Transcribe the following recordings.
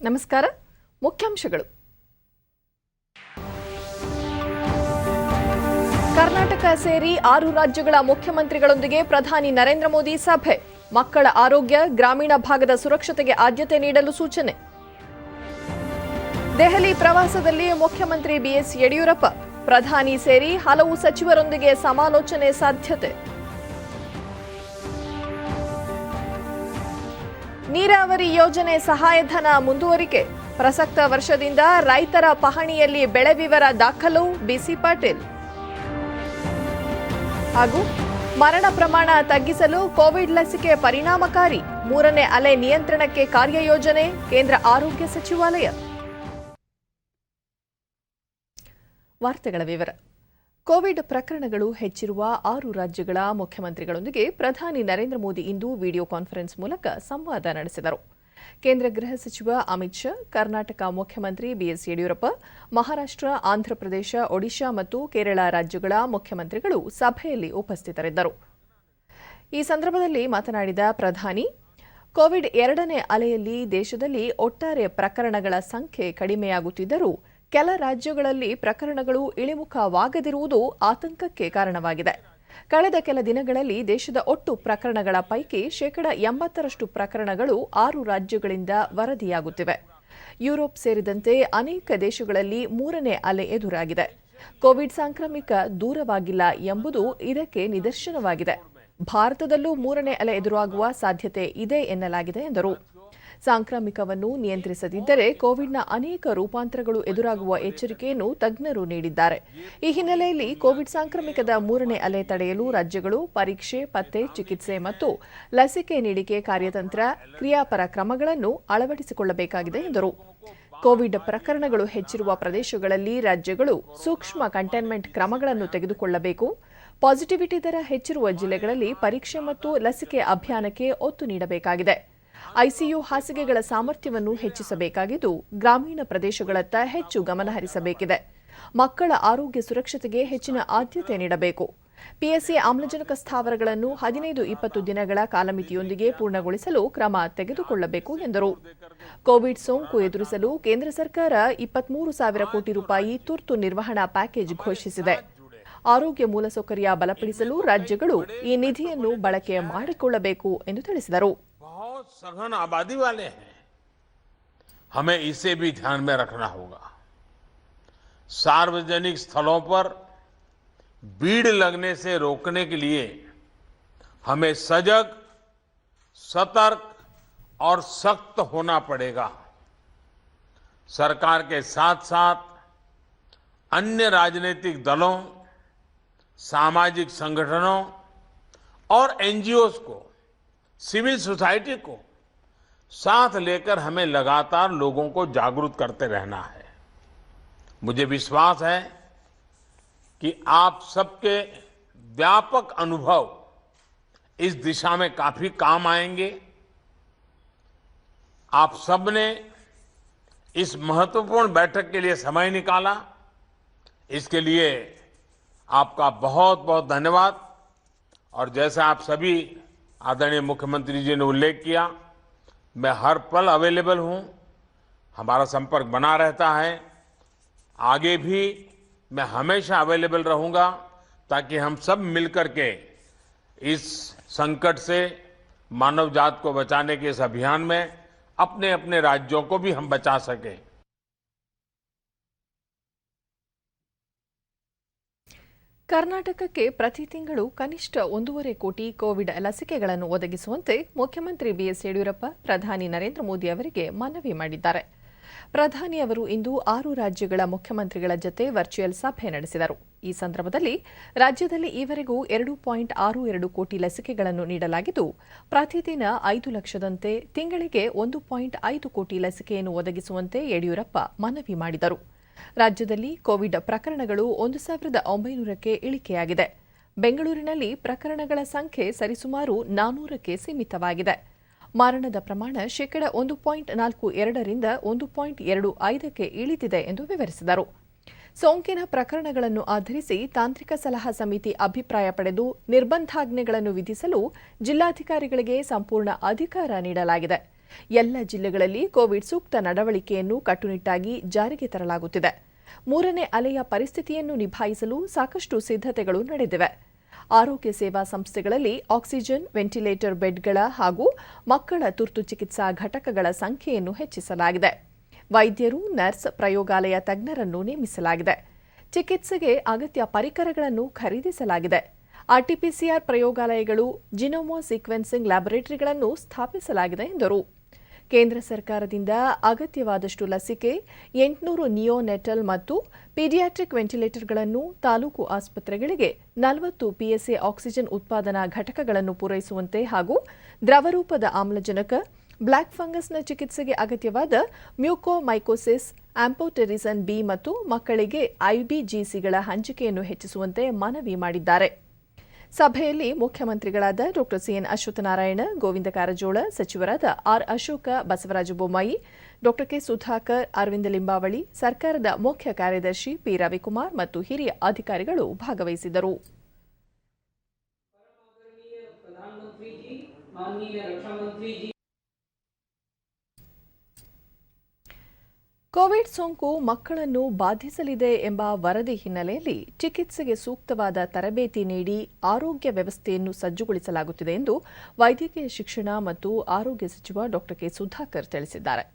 ನಮಸ್ಕಾರ. ಮುಖ್ಯಾಂಶಗಳು. ಕರ್ನಾಟಕ ಸೇರಿ 6 ರಾಜ್ಯಗಳ ಮುಖ್ಯಮಂತ್ರಿಗಳೊಂದಿಗೆ ಪ್ರಧಾನಿ ನರೇಂದ್ರ ಮೋದಿ ಸಭೆ. ಮಕ್ಕಳ ಆರೋಗ್ಯ, ಗ್ರಾಮೀಣ ಭಾಗದ ಸುರಕ್ಷತೆಗೆ ಆದ್ಯತೆ ನೀಡಲು ಸೂಚನೆ. ದೆಹಲಿ ಪ್ರವಾಸದಲ್ಲಿ ಮುಖ್ಯಮಂತ್ರಿ ಬಿಎಸ್ ಯಡಿಯೂರಪ್ಪ. ಪ್ರಧಾನಿ ಸೇರಿ ಹಲವು ಸಚಿವರೊಂದಿಗೆ ಸಮಾಲೋಚನೆ ಸಾಧ್ಯತೆ. ನೀರಾವರಿ ಯೋಜನೆ ಸಹಾಯಧನ ಮುಂದುವರಿಕೆ. ಪ್ರಸಕ್ತ ವರ್ಷದಿಂದ ರೈತರ ಪಹಣಿಯಲ್ಲಿ ಬೆಳೆ ವಿವರ ದಾಖಲು. ಬಿಸಿ ಪಾಟೀಲ್. ಹಾಗೂ ಮರಣ ಪ್ರಮಾಣ ತಗ್ಗಿಸಲು ಕೋವಿಡ್ ಲಸಿಕೆ ಪರಿಣಾಮಕಾರಿ. 3ನೇ ಅಲೆ ನಿಯಂತ್ರಣಕ್ಕೆ ಕಾರ್ಯಯೋಜನೆ. ಕೇಂದ್ರ ಆರೋಗ್ಯ ಸಚಿವಾಲಯ. ವಾರ್ತೆಗಳ ವಿವರ. ಕೋವಿಡ್ ಪ್ರಕರಣಗಳು ಹೆಚ್ಚಿರುವ 6 ರಾಜ್ಯಗಳ ಮುಖ್ಯಮಂತ್ರಿಗಳೊಂದಿಗೆ ಪ್ರಧಾನಿ ನರೇಂದ್ರ ಮೋದಿ ಇಂದು ವಿಡಿಯೋ ಕಾನ್ಫರೆನ್ಸ್ ಮೂಲಕ ಸಂವಾದ ನಡೆಸಿದರು. ಕೇಂದ್ರ ಗೃಹ ಸಚಿವ ಅಮಿತ್ ಶಾ, ಕರ್ನಾಟಕ ಮುಖ್ಯಮಂತ್ರಿ ಬಿಎಸ್ ಯಡಿಯೂರಪ್ಪ, ಮಹಾರಾಷ್ಟ್ರ, ಆಂಧ್ರಪ್ರದೇಶ, ಒಡಿಶಾ ಮತ್ತು ಕೇರಳ ರಾಜ್ಯಗಳ ಮುಖ್ಯಮಂತ್ರಿಗಳು ಸಭೆಯಲ್ಲಿ ಉಪಸ್ಥಿತರಿದ್ದರು. ಈ ಸಂದರ್ಭದಲ್ಲಿ ಮಾತನಾಡಿದ ಪ್ರಧಾನಿ, ಕೋವಿಡ್ 2ನೇ ಅಲೆಯಲ್ಲಿ ದೇಶದಲ್ಲಿ ಒಟ್ಟಾರೆ ಪ್ರಕರಣಗಳ ಸಂಖ್ಯೆ ಕಡಿಮೆಯಾಗುತ್ತಿದ್ದರೂ ಕೆಲ ರಾಜ್ಯಗಳಲ್ಲಿ ಪ್ರಕರಣಗಳು ಇಳಿಮುಖವಾಗದಿರುವುದು ಆತಂಕಕ್ಕೆ ಕಾರಣವಾಗಿದೆ. ಕಳೆದ ಕೆಲ ದಿನಗಳಲ್ಲಿ ದೇಶದ ಒಟ್ಟು ಪ್ರಕರಣಗಳ ಪೈಕಿ 80% ಪ್ರಕರಣಗಳು 6 ರಾಜ್ಯಗಳಿಂದ ವರದಿಯಾಗುತ್ತಿವೆ. ಯುರೋಪ್ ಸೇರಿದಂತೆ ಅನೇಕ ದೇಶಗಳಲ್ಲಿ 3ನೇ ಅಲೆ ಎದುರಾಗಿದೆ. ಕೋವಿಡ್ ಸಾಂಕ್ರಾಮಿಕ ದೂರವಾಗಿಲ್ಲ ಎಂಬುದು ಇದಕ್ಕೆ ನಿದರ್ಶನವಾಗಿದೆ. ಭಾರತದಲ್ಲೂ 3ನೇ ಅಲೆ ಎದುರಾಗುವ ಸಾಧ್ಯತೆ ಇದೆ ಎನ್ನಲಾಗಿದೆ ಎಂದರು. ಸಾಂಕ್ರಾಮಿಕವನ್ನು ನಿಯಂತ್ರಿಸದಿದ್ದರೆ ಕೋವಿಡ್ನ ಅನೇಕ ರೂಪಾಂತರಗಳು ಎದುರಾಗುವ ಎಚ್ಚರಿಕೆಯನ್ನು ತಜ್ಞರು ನೀಡಿದ್ದಾರೆ. ಈ ಹಿನ್ನೆಲೆಯಲ್ಲಿ ಕೋವಿಡ್ ಸಾಂಕ್ರಾಮಿಕದ 3ನೇ ಅಲೆ ತಡೆಯಲು ರಾಜ್ಯಗಳು ಪರೀಕ್ಷೆ, ಪತ್ತೆ, ಚಿಕಿತ್ಸೆ ಮತ್ತು ಲಸಿಕೆ ನೀಡಿಕೆ ಕಾರ್ಯತಂತ್ರ, ಕ್ರಿಯಾಪರ ಕ್ರಮಗಳನ್ನು ಅಳವಡಿಸಿಕೊಳ್ಳಬೇಕಾಗಿದೆ ಎಂದರು. ಕೋವಿಡ್ ಪ್ರಕರಣಗಳು ಹೆಚ್ಚಿರುವ ಪ್ರದೇಶಗಳಲ್ಲಿ ರಾಜ್ಯಗಳು ಸೂಕ್ಷ್ಮ ಕಂಟೈನ್ಮೆಂಟ್ ಕ್ರಮಗಳನ್ನು ತೆಗೆದುಕೊಳ್ಳಬೇಕು. ಪಾಸಿಟಿವಿಟಿ ದರ ಹೆಚ್ಚಿರುವ ಜಿಲ್ಲೆಗಳಲ್ಲಿ ಪರೀಕ್ಷೆ ಮತ್ತು ಲಸಿಕೆ ಅಭಿಯಾನಕ್ಕೆ ಒತ್ತು ನೀಡಬೇಕಾಗಿದೆ. ಐಸಿಯು ಹಾಸಿಗೆಗಳ ಸಾಮರ್ಥ್ಯವನ್ನು ಹೆಚ್ಚಿಸಬೇಕಾಗಿದ್ದು, ಗ್ರಾಮೀಣ ಪ್ರದೇಶಗಳತ್ತ ಹೆಚ್ಚು ಗಮನ ಹರಿಸಬೇಕಿದೆ. ಮಕ್ಕಳ ಆರೋಗ್ಯ ಸುರಕ್ಷತೆಗೆ ಹೆಚ್ಚಿನ ಆದ್ಯತೆ ನೀಡಬೇಕು. ಪಿಎಸ್ಎ ಆಮ್ಲಜನಕ ಸ್ಥಾವರಗಳನ್ನು 15-20 ದಿನಗಳ ಕಾಲಮಿತಿಯೊಂದಿಗೆ ಪೂರ್ಣಗೊಳಿಸಲು ಕ್ರಮ ತೆಗೆದುಕೊಳ್ಳಬೇಕು ಎಂದರು. ಕೋವಿಡ್ ಸೋಂಕು ಎದುರಿಸಲು ಕೇಂದ್ರ ಸರ್ಕಾರ 23,000 ಕೋಟಿ ರೂಪಾಯಿ ತುರ್ತು ನಿರ್ವಹಣಾ ಪ್ಯಾಕೇಜ್ ಘೋಷಿಸಿದೆ. ಆರೋಗ್ಯ ಮೂಲಸೌಕರ್ಯ ಬಲಪಡಿಸಲು ರಾಜ್ಯಗಳು ಈ ನಿಧಿಯನ್ನು ಬಳಕೆ ಮಾಡಿಕೊಳ್ಳಬೇಕು ಎಂದು ತಿಳಿಸಿದರು. बहुत सघन आबादी वाले हैं, हमें इसे भी ध्यान में रखना होगा. सार्वजनिक स्थलों पर भीड़ लगने से रोकने के लिए हमें सजग, सतर्क और सख्त होना पड़ेगा. सरकार के साथ साथ अन्य राजनीतिक दलों, सामाजिक संगठनों और एनजीओस को, सिविल सोसाइटी को साथ लेकर हमें लगातार लोगों को जागरूक करते रहना है. मुझे विश्वास है कि आप सबके व्यापक अनुभव इस दिशा में काफी काम आएंगे. आप सबने इस महत्वपूर्ण बैठक के लिए समय निकाला, इसके लिए आपका बहुत बहुत धन्यवाद. और जैसा आप सभी आदरणीय मुख्यमंत्री जी ने उल्लेख किया, मैं हर पल अवेलेबल हूं. हमारा संपर्क बना रहता है. आगे भी मैं हमेशा अवेलेबल रहूंगा ताकि हम सब मिलकर के इस संकट से मानव जात को बचाने के इस अभियान में अपने अपने राज्यों को भी हम बचा सकें. ಕರ್ನಾಟಕಕ್ಕೆ ಪ್ರತಿ ತಿಂಗಳು ಕನಿಷ್ಠ 1.5 ಕೋಟಿ ಕೋವಿಡ್ ಲಸಿಕೆಗಳನ್ನು ಒದಗಿಸುವಂತೆ ಮುಖ್ಯಮಂತ್ರಿ ಬಿಎಸ್ ಯಡಿಯೂರಪ್ಪ ಪ್ರಧಾನಿ ನರೇಂದ್ರ ಮೋದಿ ಅವರಿಗೆ ಮನವಿ ಮಾಡಿದ್ದಾರೆ. ಪ್ರಧಾನಿ ಅವರು ಇಂದು 6 ರಾಜ್ಯಗಳ ಮುಖ್ಯಮಂತ್ರಿಗಳ ಜತೆ ವರ್ಚುವಲ್ ಸಭೆ ನಡೆಸಿದರು. ಈ ಸಂದರ್ಭದಲ್ಲಿ ರಾಜ್ಯದಲ್ಲಿ ಈವರೆಗೂ 2.62 ಕೋಟಿ ಲಸಿಕೆಗಳನ್ನು ನೀಡಲಾಗಿದ್ದು, ಪ್ರತಿದಿನ 5 ಲಕ್ಷದಂತೆ ತಿಂಗಳಿಗೆ 1.5 ಕೋಟಿ ಲಸಿಕೆಯನ್ನು ಒದಗಿಸುವಂತೆ ಯಡಿಯೂರಪ್ಪ ಮನವಿ ಮಾಡಿದರು. ರಾಜ್ಯದಲ್ಲಿ ಕೋವಿಡ್ ಪ್ರಕರಣಗಳು 1,900ಕ್ಕೆ ಇಳಿಕೆಯಾಗಿದೆ. ಬೆಂಗಳೂರಿನಲ್ಲಿ ಪ್ರಕರಣಗಳ ಸಂಖ್ಯೆ ಸರಿಸುಮಾರು 400ಕ್ಕೆ ಸೀಮಿತವಾಗಿದೆ. ಮರಣದ ಪ್ರಮಾಣ 1.42ರಿಂದ 1.25ಕ್ಕೆ ಇಳಿದಿದೆ ಎಂದು ವಿವರಿಸಿದರು. ಸೋಂಕಿನ ಪ್ರಕರಣಗಳನ್ನು ಆಧರಿಸಿ ತಾಂತ್ರಿಕ ಸಲಹಾ ಸಮಿತಿ ಅಭಿಪ್ರಾಯ ಪಡೆದು ನಿರ್ಬಂಧಾಜ್ಞೆಗಳನ್ನು ವಿಧಿಸಲು ಜಿಲ್ಲಾಧಿಕಾರಿಗಳಿಗೆ ಸಂಪೂರ್ಣ ಅಧಿಕಾರ ನೀಡಲಾಗಿದೆ. ಎಲ್ಲ ಜಿಲ್ಲೆಗಳಲ್ಲಿ ಕೋವಿಡ್ ಸೂಕ್ತ ನಡವಳಿಕೆಯನ್ನು ಕಟ್ಟುನಿಟ್ಟಾಗಿ ಜಾರಿಗೆ ತರಲಾಗುತ್ತಿದೆ. 3ನೇ ಅಲೆಯ ಪರಿಸ್ಥಿತಿಯನ್ನು ನಿಭಾಯಿಸಲು ಸಾಕಷ್ಟು ಸಿದ್ಧತೆಗಳು ನಡೆದಿವೆ. ಆರೋಗ್ಯ ಸೇವಾ ಸಂಸ್ಥೆಗಳಲ್ಲಿ ಆಕ್ಸಿಜನ್, ವೆಂಟಿಲೇಟರ್ ಬೆಡ್ಗಳ ಹಾಗೂ ಮಕ್ಕಳ ತುರ್ತು ಚಿಕಿತ್ಸಾ ಘಟಕಗಳ ಸಂಖ್ಯೆಯನ್ನು ಹೆಚ್ಚಿಸಲಾಗಿದೆ. ವೈದ್ಯರು, ನರ್ಸ್, ಪ್ರಯೋಗಾಲಯ ತಜ್ಞರನ್ನು ನೇಮಿಸಲಾಗಿದೆ. ಚಿಕಿತ್ಸೆಗೆ ಅಗತ್ಯ ಪರಿಕರಗಳನ್ನು ಖರೀದಿಸಲಾಗಿದೆ. ಆರ್ಟಿಪಿಸಿಆರ್ ಪ್ರಯೋಗಾಲಯಗಳು, ಜಿನೋಮಾ ಸೀಕ್ವೆನ್ಸಿಂಗ್ ಲ್ಯಾಬೊರೇಟರಿಗಳನ್ನು ಸ್ಥಾಪಿಸಲಾಗಿದೆ ಎಂದರು. ಕೇಂದ್ರ ಸರ್ಕಾರದಿಂದ ಅಗತ್ಯವಾದಷ್ಟು ಲಸಿಕೆ, 800 ನಿಯೋನೆಟಲ್ ಮತ್ತು ಪೀಡಿಯಾಟ್ರಿಕ್ ವೆಂಟಿಲೇಟರ್ಗಳನ್ನು, ತಾಲೂಕು ಆಸ್ಪತ್ರೆಗಳಿಗೆ 40 ಪಿಎಸ್ಎ ಆಕ್ಸಿಜನ್ ಉತ್ಪಾದನಾ ಘಟಕಗಳನ್ನು ಪೂರೈಸುವಂತೆ ಹಾಗೂ ದ್ರವರೂಪದ ಆಮ್ಲಜನಕ, ಬ್ಲ್ಯಾಕ್ ಫಂಗಸ್ನ ಚಿಕಿತ್ಸೆಗೆ ಅಗತ್ಯವಾದ ಮ್ಯೂಕೋಮೈಕೋಸಿಸ್, ಆಂಫೋಟೆರಿಸನ್ ಬಿ ಮತ್ತು ಮಕ್ಕಳಿಗೆ ಐಬಿಜಿಸಿಗಳ ಹಂಚಿಕೆಯನ್ನು ಹೆಚ್ಚಿಸುವಂತೆ ಮನವಿ ಮಾಡಿದ್ದಾರೆ. ಸಭೆಯಲ್ಲಿ ಮುಖ್ಯಮಂತ್ರಿಗಳಾದ ಡಾ ಸಿಎನ್ ಅಶ್ವತ್ಥನಾರಾಯಣ, ಗೋವಿಂದ ಕಾರಜೋಳ, ಸಚಿವರಾದ ಆರ್ ಅಶೋಕ, ಬಸವರಾಜ ಬೊಮ್ಮಾಯಿ, ಡಾ ಕೆ ಸುಧಾಕರ್, ಅರವಿಂದ ಲಿಂಬಾವಳಿ, ಸರ್ಕಾರದ ಮುಖ್ಯ ಕಾರ್ಯದರ್ಶಿ ಪಿ ರವಿಕುಮಾರ್ ಮತ್ತು ಹಿರಿಯ ಅಧಿಕಾರಿಗಳು ಭಾಗವಹಿಸಿದ್ದರು. ಕೋವಿಡ್ ಸೋಂಕು ಮಕ್ಕಳನ್ನು ಬಾಧಿಸಲಿದೆ ಎಂಬ ವರದಿ ಹಿನ್ನೆಲೆಯಲ್ಲಿ ಚಿಕಿತ್ಸೆಗೆ ಸೂಕ್ತವಾದ ತರಬೇತಿ ನೀಡಿ ಆರೋಗ್ಯ ವ್ಯವಸ್ಥೆಯನ್ನು ಸಜ್ಜುಗೊಳಿಸಲಾಗುತ್ತಿದೆ ಎಂದು ವೈದ್ಯಕೀಯ ಶಿಕ್ಷಣ ಮತ್ತು ಆರೋಗ್ಯ ಸಚಿವ ಡಾ ಕೆ ಸುಧಾಕರ್ ತಿಳಿಸಿದ್ದಾರೆ.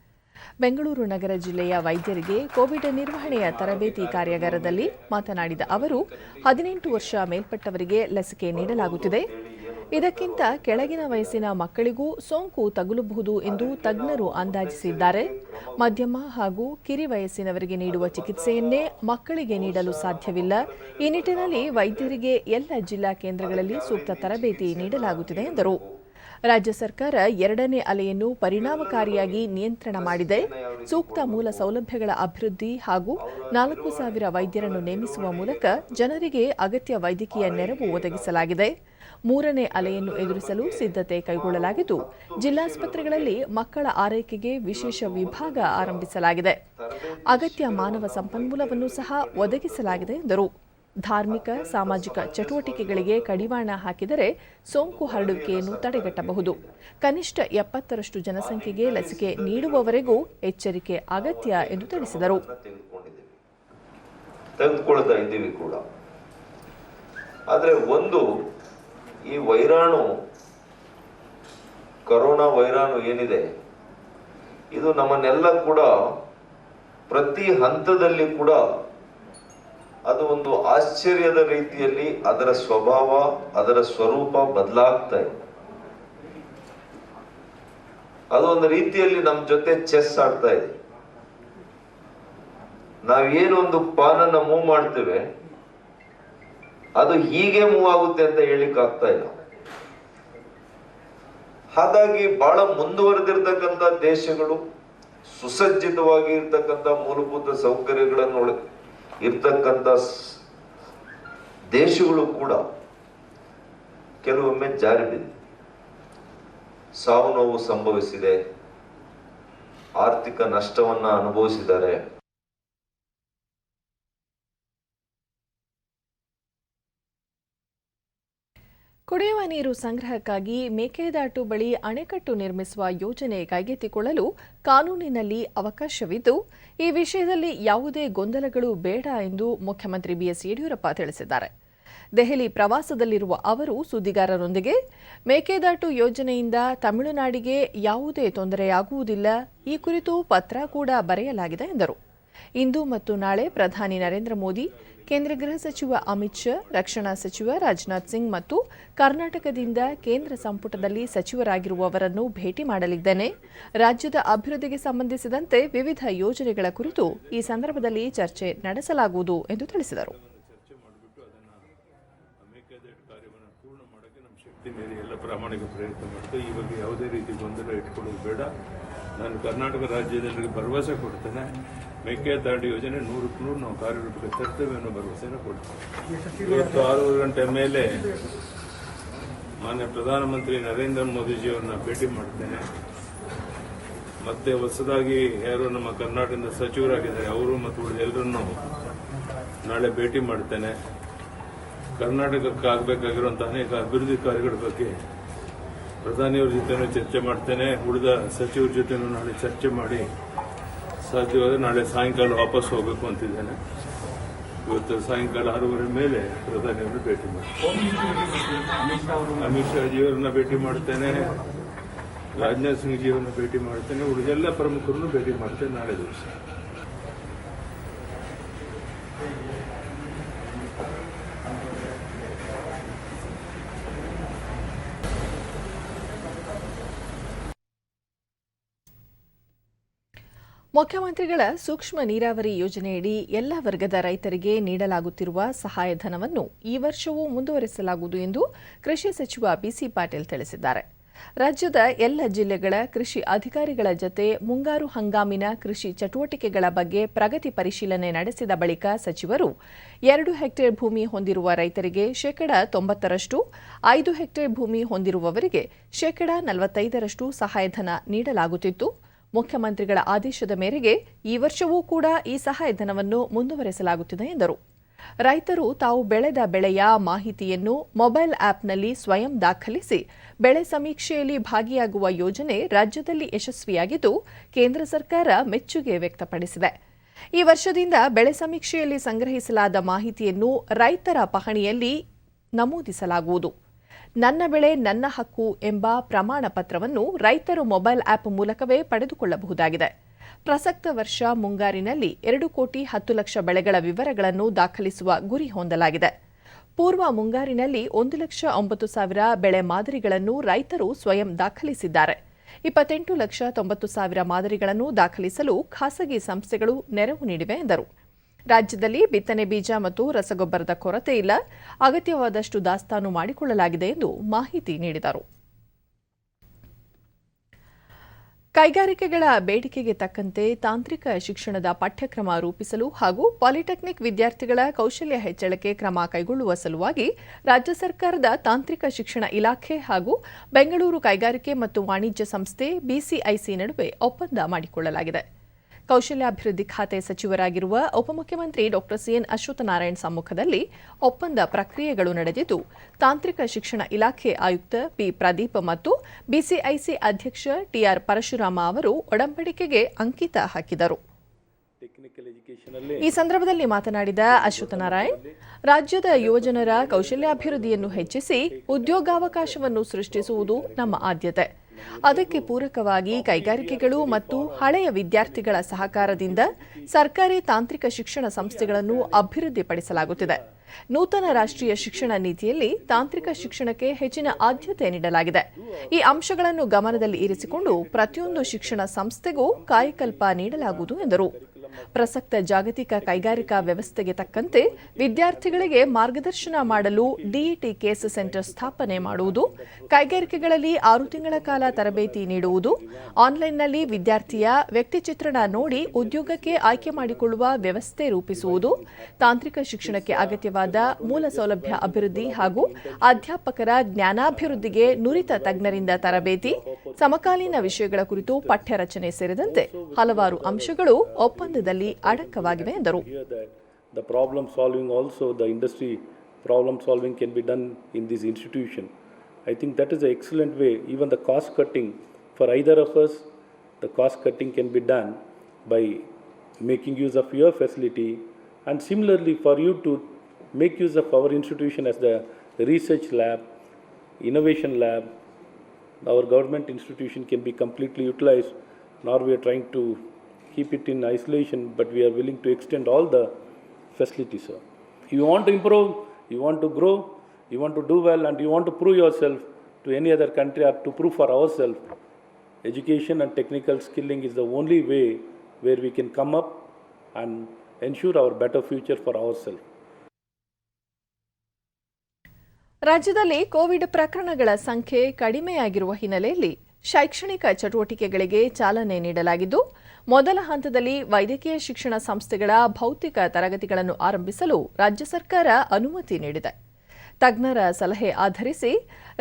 ಬೆಂಗಳೂರು ನಗರ ಜಿಲ್ಲೆಯ ವೈದ್ಯರಿಗೆ ಕೋವಿಡ್ ನಿರ್ವಹಣೆಯ ತರಬೇತಿ ಕಾರ್ಯಾಗಾರದಲ್ಲಿ ಮಾತನಾಡಿದ ಅವರು, 18 ವರ್ಷ ಮೇಲ್ಪಟ್ಟವರಿಗೆ ಲಸಿಕೆ ನೀಡಲಾಗುತ್ತಿದೆ. ಇದಕ್ಕಿಂತ ಕೆಳಗಿನ ವಯಸ್ಸಿನ ಮಕ್ಕಳಿಗೂ ಸೋಂಕು ತಗುಲಬಹುದು ಎಂದು ತಜ್ಞರು ಅಂದಾಜಿಸಿದ್ದಾರೆ. ಮಧ್ಯಮ ಹಾಗೂ ಕಿರಿ ವಯಸ್ಸಿನವರಿಗೆ ನೀಡುವ ಚಿಕಿತ್ಸೆಯನ್ನೇ ಮಕ್ಕಳಿಗೆ ನೀಡಲು ಸಾಧ್ಯವಿಲ್ಲ. ಈ ನಿಟ್ಟಿನಲ್ಲಿ ವೈದ್ಯರಿಗೆ ಎಲ್ಲ ಜಿಲ್ಲಾ ಕೇಂದ್ರಗಳಲ್ಲಿ ಸೂಕ್ತ ತರಬೇತಿ ನೀಡಲಾಗುತ್ತಿದೆ ಎಂದರು. ರಾಜ್ಯ ಸರ್ಕಾರ 2ನೇ ಅಲೆಯನ್ನು ಪರಿಣಾಮಕಾರಿಯಾಗಿ ನಿಯಂತ್ರಣ ಮಾಡಿದೆ. ಸೂಕ್ತ ಮೂಲ ಸೌಲಭ್ಯಗಳ ಅಭಿವೃದ್ಧಿ ಹಾಗೂ 4,000 ವೈದ್ಯರನ್ನು ನೇಮಿಸುವ ಮೂಲಕ ಜನರಿಗೆ ಅಗತ್ಯ ವೈದ್ಯಕೀಯ ನೆರವು ಒದಗಿಸಲಾಗಿದೆ. 3ನೇ ಅಲೆಯನ್ನು ಎದುರಿಸಲು ಸಿದ್ಧತೆ ಕೈಗೊಳ್ಳಲಾಗಿದ್ದು, ಜಿಲ್ಲಾಸ್ಪತ್ರೆಗಳಲ್ಲಿ ಮಕ್ಕಳ ಆರೈಕೆಗೆ ವಿಶೇಷ ವಿಭಾಗ ಆರಂಭಿಸಲಾಗಿದೆ. ಅಗತ್ಯ ಮಾನವ ಸಂಪನ್ಮೂಲವನ್ನು ಸಹ ಒದಗಿಸಲಾಗಿದೆ ಎಂದರು. ಧಾರ್ಮಿಕ, ಸಾಮಾಜಿಕ ಚಟುವಟಿಕೆಗಳಿಗೆ ಕಡಿವಾಣ ಹಾಕಿದರೆ ಸೋಂಕು ಹರಡುವಿಕೆಯನ್ನು ತಡೆಗಟ್ಟಬಹುದು. ಕನಿಷ್ಠ 70ರಷ್ಟು ಜನಸಂಖ್ಯೆಗೆ ಲಸಿಕೆ ನೀಡುವವರೆಗೂ ಎಚ್ಚರಿಕೆ ಅಗತ್ಯ ಎಂದು ತಿಳಿಸಿದರು. ತೆಗೆದುಕೊಳ್ತಾ ಇದ್ದೀವಿ ಕೂಡ. ಆದರೆ ಈ ವೈರಾಣು, ಕೊರೋನಾ ವೈರಾಣು ಏನಿದೆ, ಇದು ನಮ್ಮನ್ನೆಲ್ಲ ಕೂಡ ಪ್ರತಿ ಹಂತದಲ್ಲಿ ಕೂಡ ಅದು ಒಂದು ಆಶ್ಚರ್ಯದ ರೀತಿಯಲ್ಲಿ ಅದರ ಸ್ವಭಾವ, ಅದರ ಸ್ವರೂಪ ಬದಲಾಗ್ತಾ ಇದೆ. ಅದು ಒಂದು ರೀತಿಯಲ್ಲಿ ನಮ್ಮ ಜೊತೆ ಚೆಸ್ ಆಡ್ತಾ ಇದೆ. ನಾವೇನೊಂದು ಪಾನನ್ನ ಮೂವ್ ಮಾಡ್ತೇವೆ, ಅದು ಹೀಗೆ ಮೂವ್ ಆಗುತ್ತೆ ಅಂತ ಹೇಳಿಕ್ ಆಗ್ತಾ ಇಲ್ಲ. ಹಾಗಾಗಿ ಬಹಳ ಮುಂದುವರೆದಿರ್ತಕ್ಕಂಥ ದೇಶಗಳು, ಸುಸಜ್ಜಿತವಾಗಿ ಇರ್ತಕ್ಕಂಥ ಮೂಲಭೂತ ಸೌಕರ್ಯಗಳನ್ನು ಇರ್ತಕ್ಕಂಥ ದೇಶಗಳು ಕೂಡ ಕೆಲವೊಮ್ಮೆ ಜಾರಿ ಬಿದ್ದಿದೆ, ಸಾವು ನೋವು ಸಂಭವಿಸಿದೆ, ಆರ್ಥಿಕ ನಷ್ಟವನ್ನ ಅನುಭವಿಸಿದ್ದಾರೆ. ಕುಡಿಯುವ ನೀರು ಸಂಗ್ರಹಕ್ಕಾಗಿ ಮೇಕೆದಾಟು ಬಳಿ ಅಣೆಕಟ್ಟು ನಿರ್ಮಿಸುವ ಯೋಜನೆ ಕೈಗೆತ್ತಿಕೊಳ್ಳಲು ಕಾನೂನಿನಲ್ಲಿ ಅವಕಾಶವಿದ್ದು, ಈ ವಿಷಯದಲ್ಲಿ ಯಾವುದೇ ಗೊಂದಲಗಳು ಬೇಡ ಎಂದು ಮುಖ್ಯಮಂತ್ರಿ ಬಿಎಸ್ ಯಡಿಯೂರಪ್ಪ ತಿಳಿಸಿದ್ದಾರೆ. ದೆಹಲಿ ಪ್ರವಾಸದಲ್ಲಿರುವ ಅವರು ಸುದ್ದಿಗಾರರೊಂದಿಗೆ, ಮೇಕೆದಾಟು ಯೋಜನೆಯಿಂದ ತಮಿಳುನಾಡಿಗೆ ಯಾವುದೇ ತೊಂದರೆಯಾಗುವುದಿಲ್ಲ, ಈ ಕುರಿತು ಪತ್ರ ಕೂಡ ಬರೆಯಲಾಗಿದೆ ಎಂದರು. ಇಂದು ಮತ್ತು ನಾಳೆ ಪ್ರಧಾನಿ ನರೇಂದ್ರ ಮೋದಿ, ಕೇಂದ್ರ ಗೃಹ ಸಚಿವ ಅಮಿತ್ ಶಾ, ರಕ್ಷಣಾ ಸಚಿವ ರಾಜನಾಥ್ ಸಿಂಗ್ ಮತ್ತು ಕರ್ನಾಟಕದಿಂದ ಕೇಂದ್ರ ಸಂಪುಟದಲ್ಲಿ ಸಚಿವರಾಗಿರುವವರನ್ನು ಭೇಟಿ ಮಾಡಲಿದ್ದೇನೆ. ರಾಜ್ಯದ ಅಭಿವೃದ್ಧಿಗೆ ಸಂಬಂಧಿಸಿದಂತೆ ವಿವಿಧ ಯೋಜನೆಗಳ ಕುರಿತು ಈ ಸಂದರ್ಭದಲ್ಲಿ ಚರ್ಚೆ ನಡೆಸಲಾಗುವುದು ಎಂದು ತಿಳಿಸಿದರು. ಎಲ್ಲ ಪ್ರಾಮಾಣಿಕ ಪ್ರಯತ್ನ ಮಾಡ್ತೇವೆ. ಈ ಬಗ್ಗೆ ಯಾವುದೇ ರೀತಿ ಗೊಂದಲ ಇಟ್ಕೊಳ್ಳೋದು ಬೇಡ. ನಾನು ಕರ್ನಾಟಕ ರಾಜ್ಯದಲ್ಲಿ ಭರವಸೆ ಕೊಡ್ತೇನೆ, ಮೇಕೆದಾಟು ಯೋಜನೆ 100% ನಾವು ಕಾರ್ಯರೂಪಕ್ಕೆ ತರ್ತೇವೆ ಅನ್ನೋ ಭರವಸೆನ ಕೊಡ್ತೇವೆ. ಇವತ್ತು 6 ಗಂಟೆ ಮೇಲೆ ಮಾನ್ಯ ಪ್ರಧಾನಮಂತ್ರಿ ನರೇಂದ್ರ ಮೋದಿಜಿಯವರನ್ನ ಭೇಟಿ ಮಾಡ್ತೇನೆ. ಮತ್ತೆ ಹೊಸದಾಗಿ ಯಾರು ನಮ್ಮ ಕರ್ನಾಟಕದಿಂದ ಸಚಿವರಾಗಿದ್ದಾರೆ ಅವರು ಮತ್ತು ಎಲ್ಲರನ್ನು ನಾಳೆ ಭೇಟಿ ಮಾಡ್ತೇನೆ. ಕರ್ನಾಟಕಕ್ಕೆ ಆಗಬೇಕಾಗಿರುವಂತಹ ಅನೇಕ ಅಭಿವೃದ್ಧಿ ಕಾರ್ಯಗಳ ಬಗ್ಗೆ ಪ್ರಧಾನಿಯವ್ರ ಜೊತೆನೂ ಚರ್ಚೆ ಮಾಡ್ತೇನೆ, ಉಳಿದ ಸಚಿವರ ಜೊತೆನೂ ನಾಳೆ ಚರ್ಚೆ ಮಾಡಿ ಸಾಧ್ಯವಾದರೆ ನಾಳೆ ಸಾಯಂಕಾಲ ವಾಪಸ್ ಹೋಗಬೇಕು ಅಂತಿದ್ದೇನೆ. ಇವತ್ತು ಸಾಯಂಕಾಲ 6:30 ಮೇಲೆ ಪ್ರಧಾನಿಯವ್ರನ್ನ ಭೇಟಿ ಮಾಡ್ತೇನೆ. ಅಮಿತ್ ಶಾ ಜಿಯವರನ್ನ ಭೇಟಿ ಮಾಡ್ತೇನೆ, ರಾಜನಾಥ್ ಸಿಂಗ್ ಜಿಯವರನ್ನ ಭೇಟಿ ಮಾಡ್ತೇನೆ, ಉಳಿದೆಲ್ಲ ಪ್ರಮುಖರನ್ನು ಭೇಟಿ ಮಾಡ್ತೇನೆ ನಾಳೆ ದಿವಸ. ಮುಖ್ಯಮಂತ್ರಿಗಳ ಸೂಕ್ಷ್ಮ ನೀರಾವರಿ ಯೋಜನೆಯಡಿ ಎಲ್ಲ ವರ್ಗದ ರೈತರಿಗೆ ನೀಡಲಾಗುತ್ತಿರುವ ಸಹಾಯಧನವನ್ನು ಈ ವರ್ಷವೂ ಮುಂದುವರಿಸಲಾಗುವುದು ಎಂದು ಕೃಷಿ ಸಚಿವ ಬಿಸಿ ಪಾಟೀಲ್ ತಿಳಿಸಿದ್ದಾರೆ. ರಾಜ್ಯದ ಎಲ್ಲ ಜಿಲ್ಲೆಗಳ ಕೃಷಿ ಅಧಿಕಾರಿಗಳ ಜತೆ ಮುಂಗಾರು ಹಂಗಾಮಿನ ಕೃಷಿ ಚಟುವಟಿಕೆಗಳ ಬಗ್ಗೆ ಪ್ರಗತಿ ಪರಿಶೀಲನೆ ನಡೆಸಿದ ಬಳಿಕ ಸಚಿವರು 2 ಹೆಕ್ಟೇರ್ ಭೂಮಿ ಹೊಂದಿರುವ ರೈತರಿಗೆ 90% 5 ಹೆಕ್ಟೇರ್ ಭೂಮಿ ಹೊಂದಿರುವವರಿಗೆ 45% ಸಹಾಯಧನ ನೀಡಲಾಗುತ್ತಿತ್ತು. ಮುಖ್ಯಮಂತ್ರಿಗಳ ಆದೇಶದ ಮೇರೆಗೆ ಈ ವರ್ಷವೂ ಕೂಡ ಈ ಸಹಾಯಧನವನ್ನು ಮುಂದುವರೆಸಲಾಗುತ್ತಿದೆ ಎಂದರು. ರೈತರು ತಾವು ಬೆಳೆದ ಬೆಳೆಯ ಮಾಹಿತಿಯನ್ನು ಮೊಬೈಲ್ ಆಪ್ನಲ್ಲಿ ಸ್ವಯಂ ದಾಖಲಿಸಿ ಬೆಳೆ ಸಮೀಕ್ಷೆಯಲ್ಲಿ ಭಾಗಿಯಾಗುವ ಯೋಜನೆ ರಾಜ್ಯದಲ್ಲಿ ಯಶಸ್ವಿಯಾಗಿದ್ದು ಕೇಂದ್ರ ಸರ್ಕಾರ ಮೆಚ್ಚುಗೆ ವ್ಯಕ್ತಪಡಿಸಿದೆ. ಈ ವರ್ಷದಿಂದ ಬೆಳೆ ಸಮೀಕ್ಷೆಯಲ್ಲಿ ಸಂಗ್ರಹಿಸಲಾದ ಮಾಹಿತಿಯನ್ನು ರೈತರ ಪಹಣಿಯಲ್ಲಿ ನಮೂದಿಸಲಾಗುವುದು. ನನ್ನ ಬೆಳೆ ನನ್ನ ಹಕ್ಕು ಎಂಬ ಪ್ರಮಾಣ ಪತ್ರವನ್ನು ರೈತರು ಮೊಬೈಲ್ ಆಪ್ ಮೂಲಕವೇ ಪಡೆದುಕೊಳ್ಳಬಹುದಾಗಿದೆ. ಪ್ರಸಕ್ತ ವರ್ಷ ಮುಂಗಾರಿನಲ್ಲಿ 2,10,00,000 ಬೆಳೆಗಳ ವಿವರಗಳನ್ನು ದಾಖಲಿಸುವ ಗುರಿ ಹೊಂದಲಾಗಿದೆ. ಪೂರ್ವ ಮುಂಗಾರಿನಲ್ಲಿ 1,09,000 ಬೆಳೆ ಮಾದರಿಗಳನ್ನು ರೈತರು ಸ್ವಯಂ ದಾಖಲಿಸಿದ್ದಾರೆ. 28,90,000 ಮಾದರಿಗಳನ್ನು ದಾಖಲಿಸಲು ಖಾಸಗಿ ಸಂಸ್ಥೆಗಳು ನೆರವು ನೀಡಿವೆ ಎಂದರು. ರಾಜ್ಯದಲ್ಲಿ ಬಿತ್ತನೆ ಬೀಜ ಮತ್ತು ರಸಗೊಬ್ಬರದ ಕೊರತೆ ಇಲ್ಲ, ಅಗತ್ಯವಾದಷ್ಟು ದಾಸ್ತಾನು ಮಾಡಿಕೊಳ್ಳಲಾಗಿದೆ ಎಂದು ಮಾಹಿತಿ ನೀಡಿದರು. ಕೈಗಾರಿಕೆಗಳ ಬೇಡಿಕೆಗೆ ತಕ್ಕಂತೆ ತಾಂತ್ರಿಕ ಶಿಕ್ಷಣದ ಪಠ್ಯಕ್ರಮ ರೂಪಿಸಲು ಹಾಗೂ ಪಾಲಿಟೆಕ್ನಿಕ್ ವಿದ್ಯಾರ್ಥಿಗಳ ಕೌಶಲ್ಯ ಹೆಚ್ಚಳಕ್ಕೆ ಕ್ರಮ ಕೈಗೊಳ್ಳುವ ಸಲುವಾಗಿ ರಾಜ್ಯ ಸರ್ಕಾರದ ತಾಂತ್ರಿಕ ಶಿಕ್ಷಣ ಇಲಾಖೆ ಹಾಗೂ ಬೆಂಗಳೂರು ಕೈಗಾರಿಕೆ ಮತ್ತು ವಾಣಿಜ್ಯ ಸಂಸ್ಥೆ ಬಿಸಿಐಸಿ ನಡುವೆ ಒಪ್ಪಂದ ಮಾಡಿಕೊಳ್ಳಲಾಗಿದೆ. ಕೌಶಲ್ಯಾಭಿವೃದ್ಧಿ ಖಾತೆ ಸಚಿವರಾಗಿರುವ ಉಪಮುಖ್ಯಮಂತ್ರಿ ಡಾ ಸಿಎನ್ ಅಶ್ವತ್ಥನಾರಾಯಣ ಸಮ್ಮುಖದಲ್ಲಿ ಒಪ್ಪಂದ ಪ್ರಕ್ರಿಯೆಗಳು ನಡೆದಿದ್ದು, ತಾಂತ್ರಿಕ ಶಿಕ್ಷಣ ಇಲಾಖೆ ಆಯುಕ್ತ ಪಿ ಪ್ರದೀಪ್ ಮತ್ತು ಬಿಸಿಐಸಿ ಅಧ್ಯಕ್ಷ ಟಿಆರ್ ಪರಶುರಾಮ ಅವರು ಒಡಂಬಡಿಕೆಗೆ ಅಂಕಿತ ಹಾಕಿದರು. ಈ ಸಂದರ್ಭದಲ್ಲಿ ಮಾತನಾಡಿದ ಅಶ್ವತ್ಥನಾರಾಯಣ್, ರಾಜ್ಯದ ಯುವಜನರ ಕೌಶಲ್ಯಾಭಿವೃದ್ಧಿಯನ್ನು ಹೆಚ್ಚಿಸಿ ಉದ್ಯೋಗಾವಕಾಶವನ್ನು ಸೃಷ್ಟಿಸುವುದು ನಮ್ಮ ಆದ್ಯತೆ. ಅದಕ್ಕೆ ಪೂರಕವಾಗಿ ಕೈಗಾರಿಕೆಗಳು ಮತ್ತು ಹಳೆಯ ವಿದ್ಯಾರ್ಥಿಗಳ ಸಹಕಾರದಿಂದ ಸರ್ಕಾರಿ ತಾಂತ್ರಿಕ ಶಿಕ್ಷಣ ಸಂಸ್ಥೆಗಳನ್ನು ಅಭಿವೃದ್ಧಿಪಡಿಸಲಾಗುತ್ತಿದೆ. ನೂತನ ರಾಷ್ಟ್ರೀಯ ಶಿಕ್ಷಣ ನೀತಿಯಲ್ಲಿ ತಾಂತ್ರಿಕ ಶಿಕ್ಷಣಕ್ಕೆ ಹೆಚ್ಚಿನ ಆದ್ಯತೆ ನೀಡಲಾಗಿದೆ. ಈ ಅಂಶಗಳನ್ನು ಗಮನದಲ್ಲಿ ಇರಿಸಿಕೊಂಡು ಪ್ರತಿಯೊಂದು ಶಿಕ್ಷಣ ಸಂಸ್ಥೆಗೂ ಕಾಯಕಲ್ಪ ನೀಡಲಾಗುವುದು ಎಂದರು. ಪ್ರಸಕ್ತ ಜಾಗತಿಕ ಕೈಗಾರಿಕಾ ವ್ಯವಸ್ಥೆಗೆ ತಕ್ಕಂತೆ ವಿದ್ಯಾರ್ಥಿಗಳಿಗೆ ಮಾರ್ಗದರ್ಶನ ಮಾಡಲು ಡಿಇಟಿ ಕೇಸ್ ಸೆಂಟರ್ ಸ್ಥಾಪನೆ ಮಾಡುವುದು, ಕೈಗಾರಿಕೆಗಳಲ್ಲಿ 6 ತಿಂಗಳ ಕಾಲ ತರಬೇತಿ ನೀಡುವುದು, ಆನ್ಲೈನ್ನಲ್ಲಿ ವಿದ್ಯಾರ್ಥಿಯ ವ್ಯಕ್ತಿಚಿತ್ರಣ ನೋಡಿ ಉದ್ಯೋಗಕ್ಕೆ ಆಯ್ಕೆ ಮಾಡಿಕೊಳ್ಳುವ ವ್ಯವಸ್ಥೆ ರೂಪಿಸುವುದು, ತಾಂತ್ರಿಕ ಶಿಕ್ಷಣಕ್ಕೆ ಅಗತ್ಯವಾದ ಮೂಲ ಸೌಲಭ್ಯ ಅಭಿವೃದ್ಧಿ ಹಾಗೂ ಅಧ್ಯಾಪಕರ ಜ್ಞಾನಾಭಿವೃದ್ಧಿಗೆ ನುರಿತ ತಜ್ಞರಿಂದ ತರಬೇತಿ, ಸಮಕಾಲೀನ ವಿಷಯಗಳ ಕುರಿತು ಪಠ್ಯ ರಚನೆ ಸೇರಿದಂತೆ ಹಲವಾರು ಅಂಶಗಳು ಒಪ್ಪಂದದಲ್ಲಿ ಅಡಕವಾಗಿವೆ ಎಂದರು. The problem solving also, the industry problem solving can be done in this institution. I think that is an excellent way. Even the cost cutting for either of us, the cost cutting can be done by making use of your facility, and similarly for you to make use of our institution as the research lab, innovation lab. Our government institution can be completely utilized. Now we are trying to keep it in isolation, but we are willing to extend all the facilities, sir. You want to improve, you want to grow, you want to do well, and you want to prove yourself to any other country or to prove for ourselves. Education and technical skilling is the only way where we can come up and ensure our better future for ourselves. ರಾಜ್ಯದಲ್ಲಿ Covid ಪ್ರಕರಣಗಳ ಸಂಖ್ಯೆ ಕಡಿಮೆಯಾಗಿರುವ ಹಿನ್ನೆಲೆಯಲ್ಲಿ ಶೈಕ್ಷಣಿಕ ಚಟುವಟಿಕೆಗಳಿಗೆ ಚಾಲನೆ ನೀಡಲಾಗಿದ್ದು, ಮೊದಲ ಹಂತದಲ್ಲಿ ವೈದ್ಯಕೀಯ ಶಿಕ್ಷಣ ಸಂಸ್ಥೆಗಳ ಭೌತಿಕ ತರಗತಿಗಳನ್ನು ಆರಂಭಿಸಲು ರಾಜ್ಯ ಸರ್ಕಾರ ಅನುಮತಿ ನೀಡಿದೆ. ತಜ್ಞರ ಸಲಹೆ ಆಧರಿಸಿ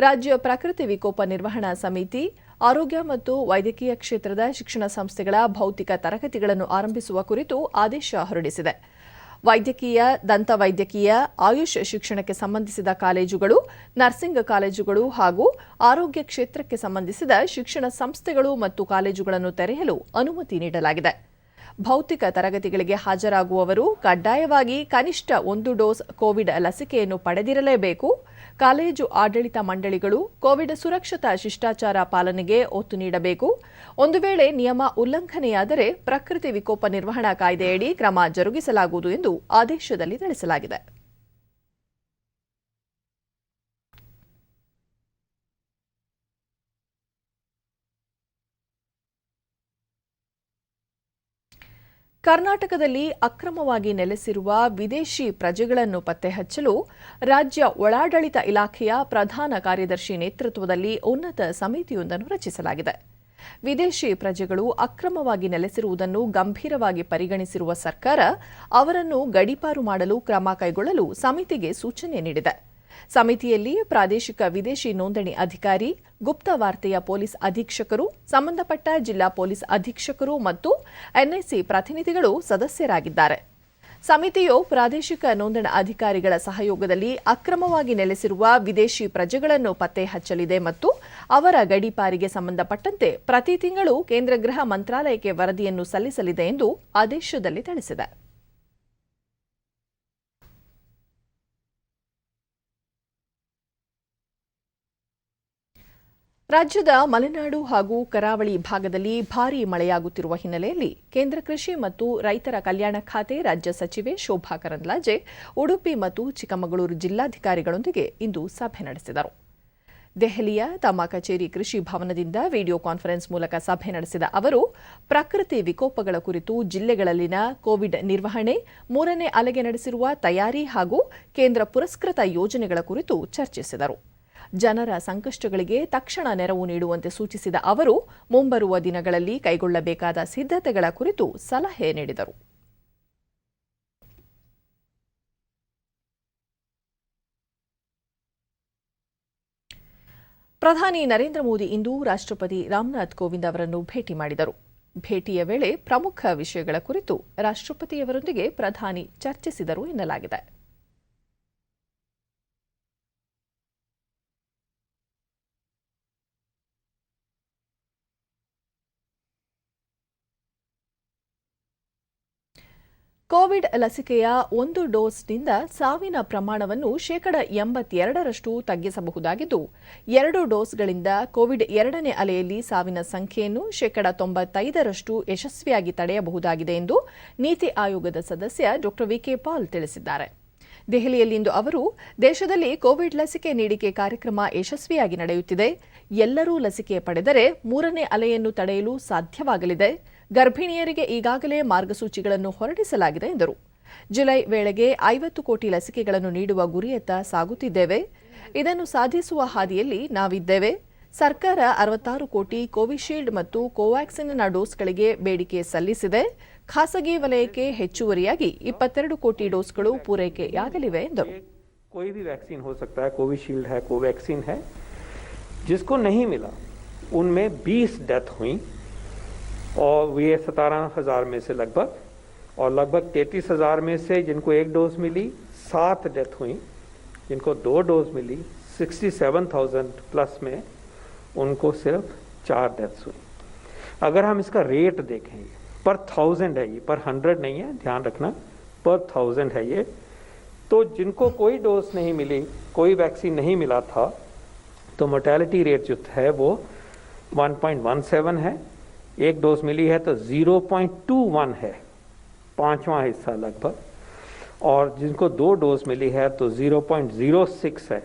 ರಾಜ್ಯ ಪ್ರಕೃತಿ ವಿಕೋಪ ನಿರ್ವಹಣಾ ಸಮಿತಿ ಆರೋಗ್ಯ ಮತ್ತು ವೈದ್ಯಕೀಯ ಕ್ಷೇತ್ರದ ಶಿಕ್ಷಣ ಸಂಸ್ಥೆಗಳ ಭೌತಿಕ ತರಗತಿಗಳನ್ನು ಆರಂಭಿಸುವ ಕುರಿತು ಆದೇಶ ಹೊರಡಿಸಿದೆ. ವೈದ್ಯಕೀಯ, ದಂತವೈದ್ಯಕೀಯ, ಆಯುಷ್ ಶಿಕ್ಷಣಕ್ಕೆ ಸಂಬಂಧಿಸಿದ ಕಾಲೇಜುಗಳು, ನರ್ಸಿಂಗ್ ಕಾಲೇಜುಗಳು ಹಾಗೂ ಆರೋಗ್ಯ ಕ್ಷೇತ್ರಕ್ಕೆ ಸಂಬಂಧಿಸಿದ ಶಿಕ್ಷಣ ಸಂಸ್ಥೆಗಳು ಮತ್ತು ಕಾಲೇಜುಗಳನ್ನು ತೆರೆಯಲು ಅನುಮತಿ ನೀಡಲಾಗಿದೆ. ಭೌತಿಕ ತರಗತಿಗಳಿಗೆ ಹಾಜರಾಗುವವರು ಕಡ್ಡಾಯವಾಗಿ ಕನಿಷ್ಠ 1 ಡೋಸ್ ಕೋವಿಡ್ ಲಸಿಕೆಯನ್ನು ಪಡೆದಿರಲೇಬೇಕು. ಕಾಲೇಜು ಆಡಳಿತ ಮಂಡಳಿಗಳು ಕೋವಿಡ್ ಸುರಕ್ಷತಾ ಶಿಷ್ಟಾಚಾರ ಪಾಲನೆಗೆ ಒತ್ತು ನೀಡಬೇಕು. ಒಂದು ವೇಳೆ ನಿಯಮ ಉಲ್ಲಂಘನೆಯಾದರೆ ಪ್ರಕೃತಿ ವಿಕೋಪ ನಿರ್ವಹಣಾ ಕಾಯ್ದೆಯಡಿ ಕ್ರಮ ಜರುಗಿಸಲಾಗುವುದು ಎಂದು ಆದೇಶದಲ್ಲಿ ತಿಳಿಸಲಾಗಿದೆ. ಕರ್ನಾಟಕದಲ್ಲಿ ಅಕ್ರಮವಾಗಿ ನೆಲೆಸಿರುವ ವಿದೇಶಿ ಪ್ರಜೆಗಳನ್ನು ಪತ್ತೆ ಹಚ್ಚಲು ರಾಜ್ಯ ಒಳಾಡಳಿತ ಇಲಾಖೆಯ ಪ್ರಧಾನ ಕಾರ್ಯದರ್ಶಿ ನೇತೃತ್ವದಲ್ಲಿ ಉನ್ನತ ಸಮಿತಿಯೊಂದನ್ನು ರಚಿಸಲಾಗಿದೆ. ವಿದೇಶಿ ಪ್ರಜೆಗಳು ಅಕ್ರಮವಾಗಿ ನೆಲೆಸಿರುವುದನ್ನು ಗಂಭೀರವಾಗಿ ಪರಿಗಣಿಸಿರುವ ಸರ್ಕಾರ ಅವರನ್ನು ಗಡೀಪಾರು ಮಾಡಲು ಕ್ರಮ ಕೈಗೊಳ್ಳಲು ಸಮಿತಿಗೆ ಸೂಚನೆ ನೀಡಿದೆ. ಸಮಿತಿಯಲ್ಲಿ ಪ್ರಾದೇಶಿಕ ವಿದೇಶಿ ನೋಂದಣಿ ಅಧಿಕಾರಿ, ಗುಪ್ತವಾರ್ತೆಯ ಪೊಲೀಸ್ ಅಧೀಕ್ಷಕರು, ಸಂಬಂಧಪಟ್ಟ ಜಿಲ್ಲಾ ಪೊಲೀಸ್ ಅಧೀಕ್ಷಕರು ಮತ್ತು ಎನ್ಐಸಿ ಪ್ರತಿನಿಧಿಗಳು ಸದಸ್ಯರಾಗಿದ್ದಾರೆ. ಸಮಿತಿಯು ಪ್ರಾದೇಶಿಕ ನೋಂದಣಾ ಅಧಿಕಾರಿಗಳ ಸಹಯೋಗದಲ್ಲಿ ಅಕ್ರಮವಾಗಿ ನೆಲೆಸಿರುವ ವಿದೇಶಿ ಪ್ರಜೆಗಳನ್ನು ಪತ್ತೆ ಹಚ್ಚಲಿದೆ ಮತ್ತು ಅವರ ಗಡೀಪಾರಿಗೆ ಸಂಬಂಧಪಟ್ಟಂತೆ ಪ್ರತಿ ತಿಂಗಳು ಕೇಂದ್ರ ಗೃಹ ಮಂತ್ರಾಲಯಕ್ಕೆ ವರದಿಯನ್ನು ಸಲ್ಲಿಸಲಿದೆ ಎಂದು ಆದೇಶದಲ್ಲಿ ತಿಳಿಸಿದೆ. ರಾಜ್ಯದ ಮಲೆನಾಡು ಹಾಗೂ ಕರಾವಳಿ ಭಾಗದಲ್ಲಿ ಭಾರೀ ಮಳೆಯಾಗುತ್ತಿರುವ ಹಿನ್ನೆಲೆಯಲ್ಲಿ ಕೇಂದ್ರ ಕೃಷಿ ಮತ್ತು ರೈತರ ಕಲ್ಯಾಣ ಖಾತೆ ರಾಜ್ಯ ಸಚಿವೆ ಶೋಭಾ ಕರಂದ್ಲಾಜೆ ಉಡುಪಿ ಮತ್ತು ಚಿಕ್ಕಮಗಳೂರು ಜಿಲ್ಲಾಧಿಕಾರಿಗಳೊಂದಿಗೆ ಇಂದು ಸಭೆ ನಡೆಸಿದರು. ದೆಹಲಿಯ ತಮ್ಮ ಕಚೇರಿ ಕೃಷಿ ಭವನದಿಂದ ವಿಡಿಯೋ ಕಾನ್ಫರೆನ್ಸ್ ಮೂಲಕ ಸಭೆ ನಡೆಸಿದ ಅವರು ಪ್ರಕೃತಿ ವಿಕೋಪಗಳ ಕುರಿತು ಜಿಲ್ಲೆಗಳಲ್ಲಿನ ಕೋವಿಡ್ ನಿರ್ವಹಣೆ, 3ನೇ ಅಲೆಗೆ ನಡೆಸಿರುವ ತಯಾರಿ ಹಾಗೂ ಕೇಂದ್ರ ಪುರಸ್ಕೃತ ಯೋಜನೆಗಳ ಕುರಿತು ಚರ್ಚಿಸಿದರು. ಜನರ ಸಂಕಷ್ಟಗಳಿಗೆ ತಕ್ಷಣ ನೆರವು ನೀಡುವಂತೆ ಸೂಚಿಸಿದ ಅವರು ಮುಂಬರುವ ದಿನಗಳಲ್ಲಿ ಕೈಗೊಳ್ಳಬೇಕಾದ ಸಿದ್ಧತೆಗಳ ಕುರಿತು ಸಲಹೆ ನೀಡಿದರು. ಪ್ರಧಾನಿ ನರೇಂದ್ರ ಮೋದಿ ಇಂದು ರಾಷ್ಟ್ರಪತಿ ರಾಮನಾಥ್ ಕೋವಿಂದ್ ಅವರನ್ನು ಭೇಟಿ ಮಾಡಿದರು. ಭೇಟಿಯ ವೇಳೆ ಪ್ರಮುಖ ವಿಷಯಗಳ ಕುರಿತು ರಾಷ್ಟ್ರಪತಿಯವರೊಂದಿಗೆ ಪ್ರಧಾನಿ ಚರ್ಚಿಸಿದರು ಎನ್ನಲಾಗಿದೆ. ಕೋವಿಡ್ ಲಸಿಕೆಯ 1 ಡೋಸ್ನಿಂದ ಸಾವಿನ ಪ್ರಮಾಣವನ್ನು 82% ತಗ್ಗಿಸಬಹುದಾಗಿದ್ದು, 2 ಡೋಸ್ಗಳಿಂದ ಕೋವಿಡ್ 2ನೇ ಅಲೆಯಲ್ಲಿ ಸಾವಿನ ಸಂಖ್ಯೆಯನ್ನು 95% ಯಶಸ್ವಿಯಾಗಿ ತಡೆಯಬಹುದಾಗಿದೆ ಎಂದು ನೀತಿ ಆಯೋಗದ ಸದಸ್ಯ ಡಾ ವಿಕೆ ಪಾಲ್ ತಿಳಿಸಿದ್ದಾರೆ. ದೆಹಲಿಯಲ್ಲಿಂದು ಅವರು ದೇಶದಲ್ಲಿ ಕೋವಿಡ್ ಲಸಿಕೆ ನೀಡಿಕೆ ಕಾರ್ಯಕ್ರಮ ಯಶಸ್ವಿಯಾಗಿ ನಡೆಯುತ್ತಿದೆ, ಎಲ್ಲರೂ ಲಸಿಕೆ ಪಡೆದರೆ 3ನೇ ಅಲೆಯನ್ನು ತಡೆಯಲು ಸಾಧ್ಯವಾಗಲಿದೆ, ಗರ್ಭಿಣಿಯರಿಗೆ ಈಗಾಗಲೇ ಮಾರ್ಗಸೂಚಿಗಳನ್ನು ಹೊರಡಿಸಲಾಗಿದೆ ಎಂದರು. ಜುಲೈ ವೇಳೆಗೆ 50 ಕೋಟಿ ಲಸಿಕೆಗಳನ್ನು ನೀಡುವ ಗುರಿಯತ್ತ ಸಾಗುತ್ತಿದ್ದೇವೆ, ಇದನ್ನು ಸಾಧಿಸುವ ಹಾದಿಯಲ್ಲಿ ನಾವಿದ್ದೇವೆ. ಸರ್ಕಾರ 66 ಕೋಟಿ ಕೋವಿಶೀಲ್ಡ್ ಮತ್ತು ಕೋವ್ಯಾಕ್ಸಿನ್ನ ಡೋಸ್ಗಳಿಗೆ ಬೇಡಿಕೆ ಸಲ್ಲಿಸಿದೆ. ಖಾಸಗಿ ವಲಯಕ್ಕೆ ಹೆಚ್ಚುವರಿಯಾಗಿ 22 ಕೋಟಿ ಡೋಸ್ಗಳು ಪೂರೈಕೆಯಾಗಲಿವೆ ಎಂದರು. कोई भी वैक्सीन हो सकता है, कोविशील्ड है, कोवैक्सीन है, जिसको नहीं मिला उनमें 20 डेथ हुई और ये 17,000 में से लगभग, और लगभग 33,000 में से जिनको 1 डोज मिली 7 डेथ हुई, जिनको 2 डोज मिली 67,000 प्लस में उनको सिर्फ 4 डेथ्स हुई. अगर हम इसका रेट देखें, पर 1000 है ये, पर 100 नहीं है, ध्यान रखना, पर 1000 है ये. तो जिनको कोई डोज नहीं मिली, कोई वैक्सीन नहीं मिला था, तो मोर्टेलिटी रेट जो है वो 1.17 है. 1 डोज मिली है तो 0.21 है, 5वां हिस्सा लगभग, और जिनको 2 डोज मिली है तो 0.06 है.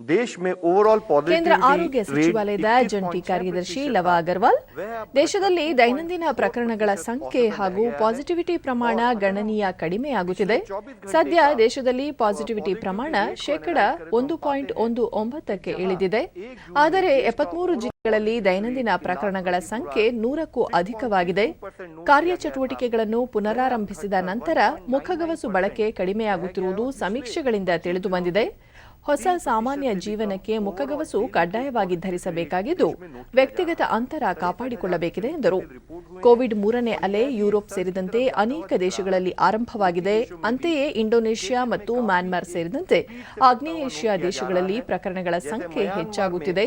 देश में ओवरऑल ಕೇಂದ್ರ ಆರೋಗ್ಯ ಸಚಿವಾಲಯದ ಜಂಟಿ ಕಾರ್ಯದರ್ಶಿ ಲವ ಅಗರ್ವಾಲ್, ದೇಶದಲ್ಲಿ ದೈನಂದಿನ ಪ್ರಕರಣಗಳ ಸಂಖ್ಯೆ ಹಾಗೂ ಪಾಸಿಟಿವಿಟಿ ಪ್ರಮಾಣ ಗಣನೀಯ ಕಡಿಮೆಯಾಗುತ್ತಿದೆ. ಸದ್ಯ ದೇಶದಲ್ಲಿ ಪಾಸಿಟಿವಿಟಿ ಪ್ರಮಾಣ 1.19% ಇಳಿದಿದೆ. ಆದರೆ 73 ಜಿಲ್ಲೆಗಳಲ್ಲಿ ದೈನಂದಿನ ಪ್ರಕರಣಗಳ ಸಂಖ್ಯೆ 100ಕ್ಕೂ ಅಧಿಕವಾಗಿದೆ. ಕಾರ್ಯಚಟುವಟಿಕೆಗಳನ್ನು ಪುನರಾರಂಭಿಸಿದ ನಂತರ ಮುಖಗವಸು ಬಳಕೆ ಕಡಿಮೆಯಾಗುತ್ತಿರುವುದು ಸಮೀಕ್ಷೆಗಳಿಂದ ತಿಳಿದುಬಂದಿದೆ. ಹೊಸ ಸಾಮಾನ್ಯ ಜೀವನಕ್ಕೆ ಮುಖಗವಸು ಕಡ್ಡಾಯವಾಗಿ ಧರಿಸಬೇಕಾಗಿದ್ದು ವ್ಯಕ್ತಿಗತ ಅಂತರ ಕಾಪಾಡಿಕೊಳ್ಳಬೇಕಿದೆ ಎಂದರು. ಕೋವಿಡ್ 3ನೇ ಅಲೆ ಯುರೋಪ್ ಸೇರಿದಂತೆ ಅನೇಕ ದೇಶಗಳಲ್ಲಿ ಆರಂಭವಾಗಿದೆ. ಅಂತೆಯೇ ಇಂಡೋನೇಷ್ಯಾ ಮತ್ತು ಮ್ಯಾನ್ಮಾರ್ ಸೇರಿದಂತೆ ಆಗ್ನೇಯ ಏಷ್ಯಾ ದೇಶಗಳಲ್ಲಿ ಪ್ರಕರಣಗಳ ಸಂಖ್ಯೆ ಹೆಚ್ಚಾಗುತ್ತಿದೆ.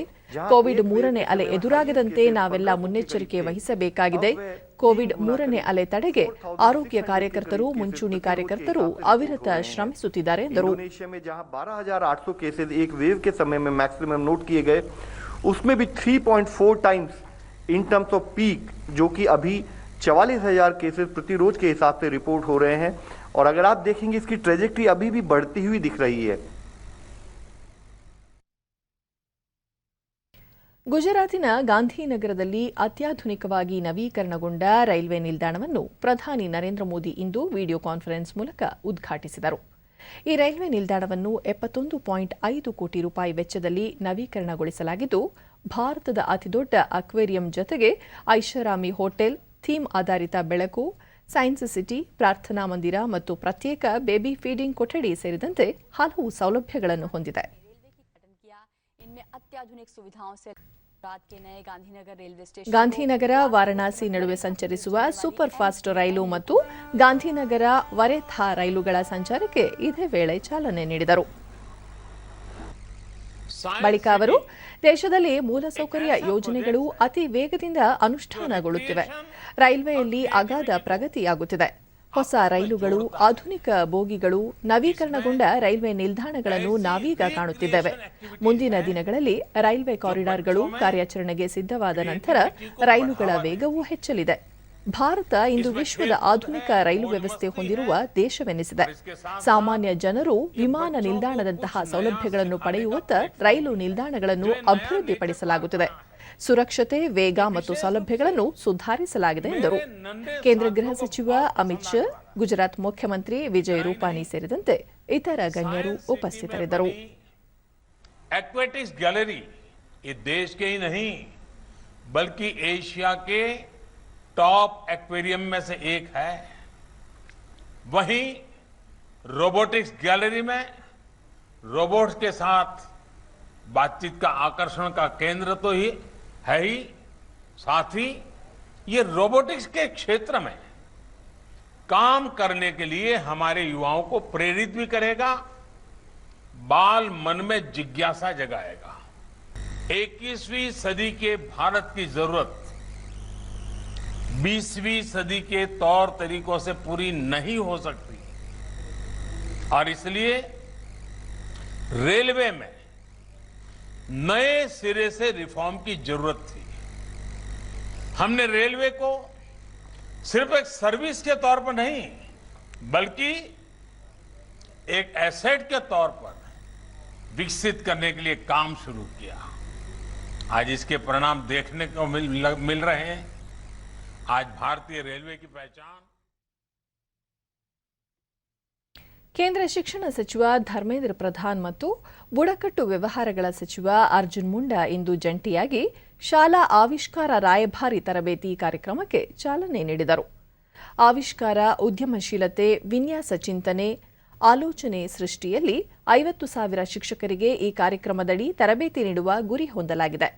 ಕೋವಿಡ್ 3ನೇ ಅಲೆ ಎದುರಾಗದಂತೆ ನಾವೆಲ್ಲ ಮುನ್ನೆಚ್ಚರಿಕೆ ವಹಿಸಬೇಕಾಗಿದೆ. ಕೋವಿಡ್ 3ನೇ ಅಲೆ ತಡೆಗೆ ಆರೋಗ್ಯ ಕಾರ್ಯಕರ್ತರು, ಮುಂಚೂಣಿ ಕಾರ್ಯಕರ್ತರು ಅವಿರತ ಶ್ರಮಿಸುತ್ತಿದ್ದಾರೆ ಎಂದರು. इंडोनेशिया में जहां 12,800 केसेस एक वेव के समय में मैक्सिमम नोट किए गए, उसमें भी 3.4 times in terms off peak, जो कि अभी 44,000 केसेस प्रति रोज के हिसाब से रिपोर्ट हो रहे हैं. और अगर आप देखेंगे इसकी ट्रेजेक्ट्री अभी भी बढ़ती हुई दिख रही है. ಗುಜರಾತಿನ ಗಾಂಧಿನಗರದಲ್ಲಿ ಅತ್ಯಾಧುನಿಕವಾಗಿ ನವೀಕರಣಗೊಂಡ ರೈಲ್ವೆ ನಿಲ್ದಾಣವನ್ನು ಪ್ರಧಾನಿ ನರೇಂದ್ರ ಮೋದಿ ಇಂದು ವಿಡಿಯೋ ಕಾನ್ಫರೆನ್ಸ್ ಮೂಲಕ ಉದ್ಘಾಟಿಸಿದರು. ಈ ರೈಲ್ವೆ ನಿಲ್ದಾಣವನ್ನು 71.5 ಕೋಟಿ ರೂಪಾಯಿ ವೆಚ್ಚದಲ್ಲಿ ನವೀಕರಣಗೊಳಿಸಲಾಗಿದ್ದು, ಭಾರತದ ಅತಿದೊಡ್ಡ ಅಕ್ವೇರಿಯಂ ಜೊತೆಗೆ ಐಷಾರಾಮಿ ಹೋಟೆಲ್, ಥೀಮ್ ಆಧಾರಿತ ಬೆಳಕು, ಸೈನ್ಸ್ ಸಿಟಿ, ಪ್ರಾರ್ಥನಾ ಮಂದಿರ ಮತ್ತು ಪ್ರತ್ಯೇಕ ಬೇಬಿ ಫೀಡಿಂಗ್ ಕೊಠಡಿ ಸೇರಿದಂತೆ ಹಲವು ಸೌಲಭ್ಯಗಳನ್ನು ಹೊಂದಿದೆ. ಗಾಂಧಿನಗರ ವಾರಣಾಸಿ ನಡುವೆ ಸಂಚರಿಸುವ ಸೂಪರ್ ಫಾಸ್ಟ್ ರೈಲು ಮತ್ತು ಗಾಂಧಿನಗರ ವರೇಥಾ ರೈಲುಗಳ ಸಂಚಾರಕ್ಕೆ ಇದೇ ವೇಳೆ ಚಾಲನೆ ನೀಡಿದರು. ಬಳಿಕ ಅವರು ದೇಶದಲ್ಲಿ ಮೂಲಸೌಕರ್ಯ ಯೋಜನೆಗಳು ಅತಿ ವೇಗದಿಂದ ಅನುಷ್ಠಾನಗೊಳ್ಳುತ್ತಿವೆ, ರೈಲ್ವೆಯಲ್ಲಿ ಅಗಾಧ ಪ್ರಗತಿಯಾಗುತ್ತಿದೆ, ಹೊಸ ರೈಲುಗಳು, ಆಧುನಿಕ ಬೋಗಿಗಳು, ನವೀಕರಣಗೊಂಡ ರೈಲ್ವೆ ನಿಲ್ದಾಣಗಳನ್ನು ನಾವೀಗ ಕಾಣುತ್ತಿದ್ದೇವೆ. ಮುಂದಿನ ದಿನಗಳಲ್ಲಿ ರೈಲ್ವೆ ಕಾರಿಡಾರ್ಗಳು ಕಾರ್ಯಾಚರಣೆಗೆ ಸಿದ್ಧವಾದ ನಂತರ ರೈಲುಗಳ ವೇಗವೂ ಹೆಚ್ಚಲಿದೆ. ಭಾರತ ಇಂದು ವಿಶ್ವದ ಆಧುನಿಕ ರೈಲು ವ್ಯವಸ್ಥೆ ಹೊಂದಿರುವ ದೇಶವೆನಿಸಿದೆ. ಸಾಮಾನ್ಯ ಜನರು ವಿಮಾನ ನಿಲ್ದಾಣದಂತಹ ಸೌಲಭ್ಯಗಳನ್ನು ಪಡೆಯುವತ್ತ ರೈಲು ನಿಲ್ದಾಣಗಳನ್ನು ಅಭಿವೃದ್ಧಿಪಡಿಸಲಾಗುತ್ತಿದೆ. ಸುರಕ್ಷತೆ, ವೇಗ ಮತ್ತು ಸೌಲಭ್ಯಗಳನ್ನು ಸುಧಾರಿಸಲಾಗಿದೆ ಎಂದರು. ಕೇಂದ್ರ ಗೃಹ ಸಚಿವ ಅಮಿತ್ ಶಾ, ಗುಜರಾತ್ ಮುಖ್ಯಮಂತ್ರಿ ವಿಜಯ್ ರೂಪಾನಿ ಸೇರಿದಂತೆ ಇತರ ಗಣ್ಯರು ಉಪಸ್ಥಿತರಿದ್ದರು. एक्वेटिक्स गैलरी ये देश के ही नहीं बल्कि एशिया के टॉप एक्वेरियम में से एक है. वहीं रोबोटिक्स गैलरी में रोबोट्स के साथ बातचीत का आकर्षण का केंद्र तो ही है ही, साथ ही ये रोबोटिक्स के क्षेत्र में काम करने के लिए हमारे युवाओं को प्रेरित भी करेगा, बाल मन में जिज्ञासा जगाएगा. 21वीं सदी के भारत की जरूरत 20वीं सदी के तौर तरीकों से पूरी नहीं हो सकती और इसलिए रेलवे में नए सिरे से रिफॉर्म की जरूरत थी. हमने रेलवे को सिर्फ एक सर्विस के तौर पर नहीं बल्कि एक एसेट के तौर पर विकसित करने के लिए काम शुरू किया. आज इसके परिणाम देखने को मिल रहे हैं. आज भारतीय रेलवे की पहचान. ಕೇಂದ್ರ ಶಿಕ್ಷಣ ಸಚಿವ ಧರ್ಮೇಂದ್ರ ಪ್ರಧಾನ್ ಮತ್ತು ಬುಡಕಟ್ಟು ವ್ಯವಹಾರಗಳ ಸಚಿವ ಅರ್ಜುನ್ ಮುಂಡಾ ಇಂದು ಜಂಟಿಯಾಗಿ ಶಾಲಾ ಆವಿಷ್ಕಾರ ರಾಯಭಾರಿ ತರಬೇತಿ ಕಾರ್ಯಕ್ರಮಕ್ಕೆ ಚಾಲನೆ ನೀಡಿದರು. ಆವಿಷ್ಕಾರ, ಉದ್ಯಮಶೀಲತೆ, ವಿನ್ಯಾಸ ಚಿಂತನೆ, ಆಲೋಚನೆ ಸೃಷ್ಟಿಯಲ್ಲಿ 50,000 ಶಿಕ್ಷಕರಿಗೆ ಈ ಕಾರ್ಯಕ್ರಮದಡಿ ತರಬೇತಿ ನೀಡುವ ಗುರಿ ಹೊಂದಲಾಗಿದೆ.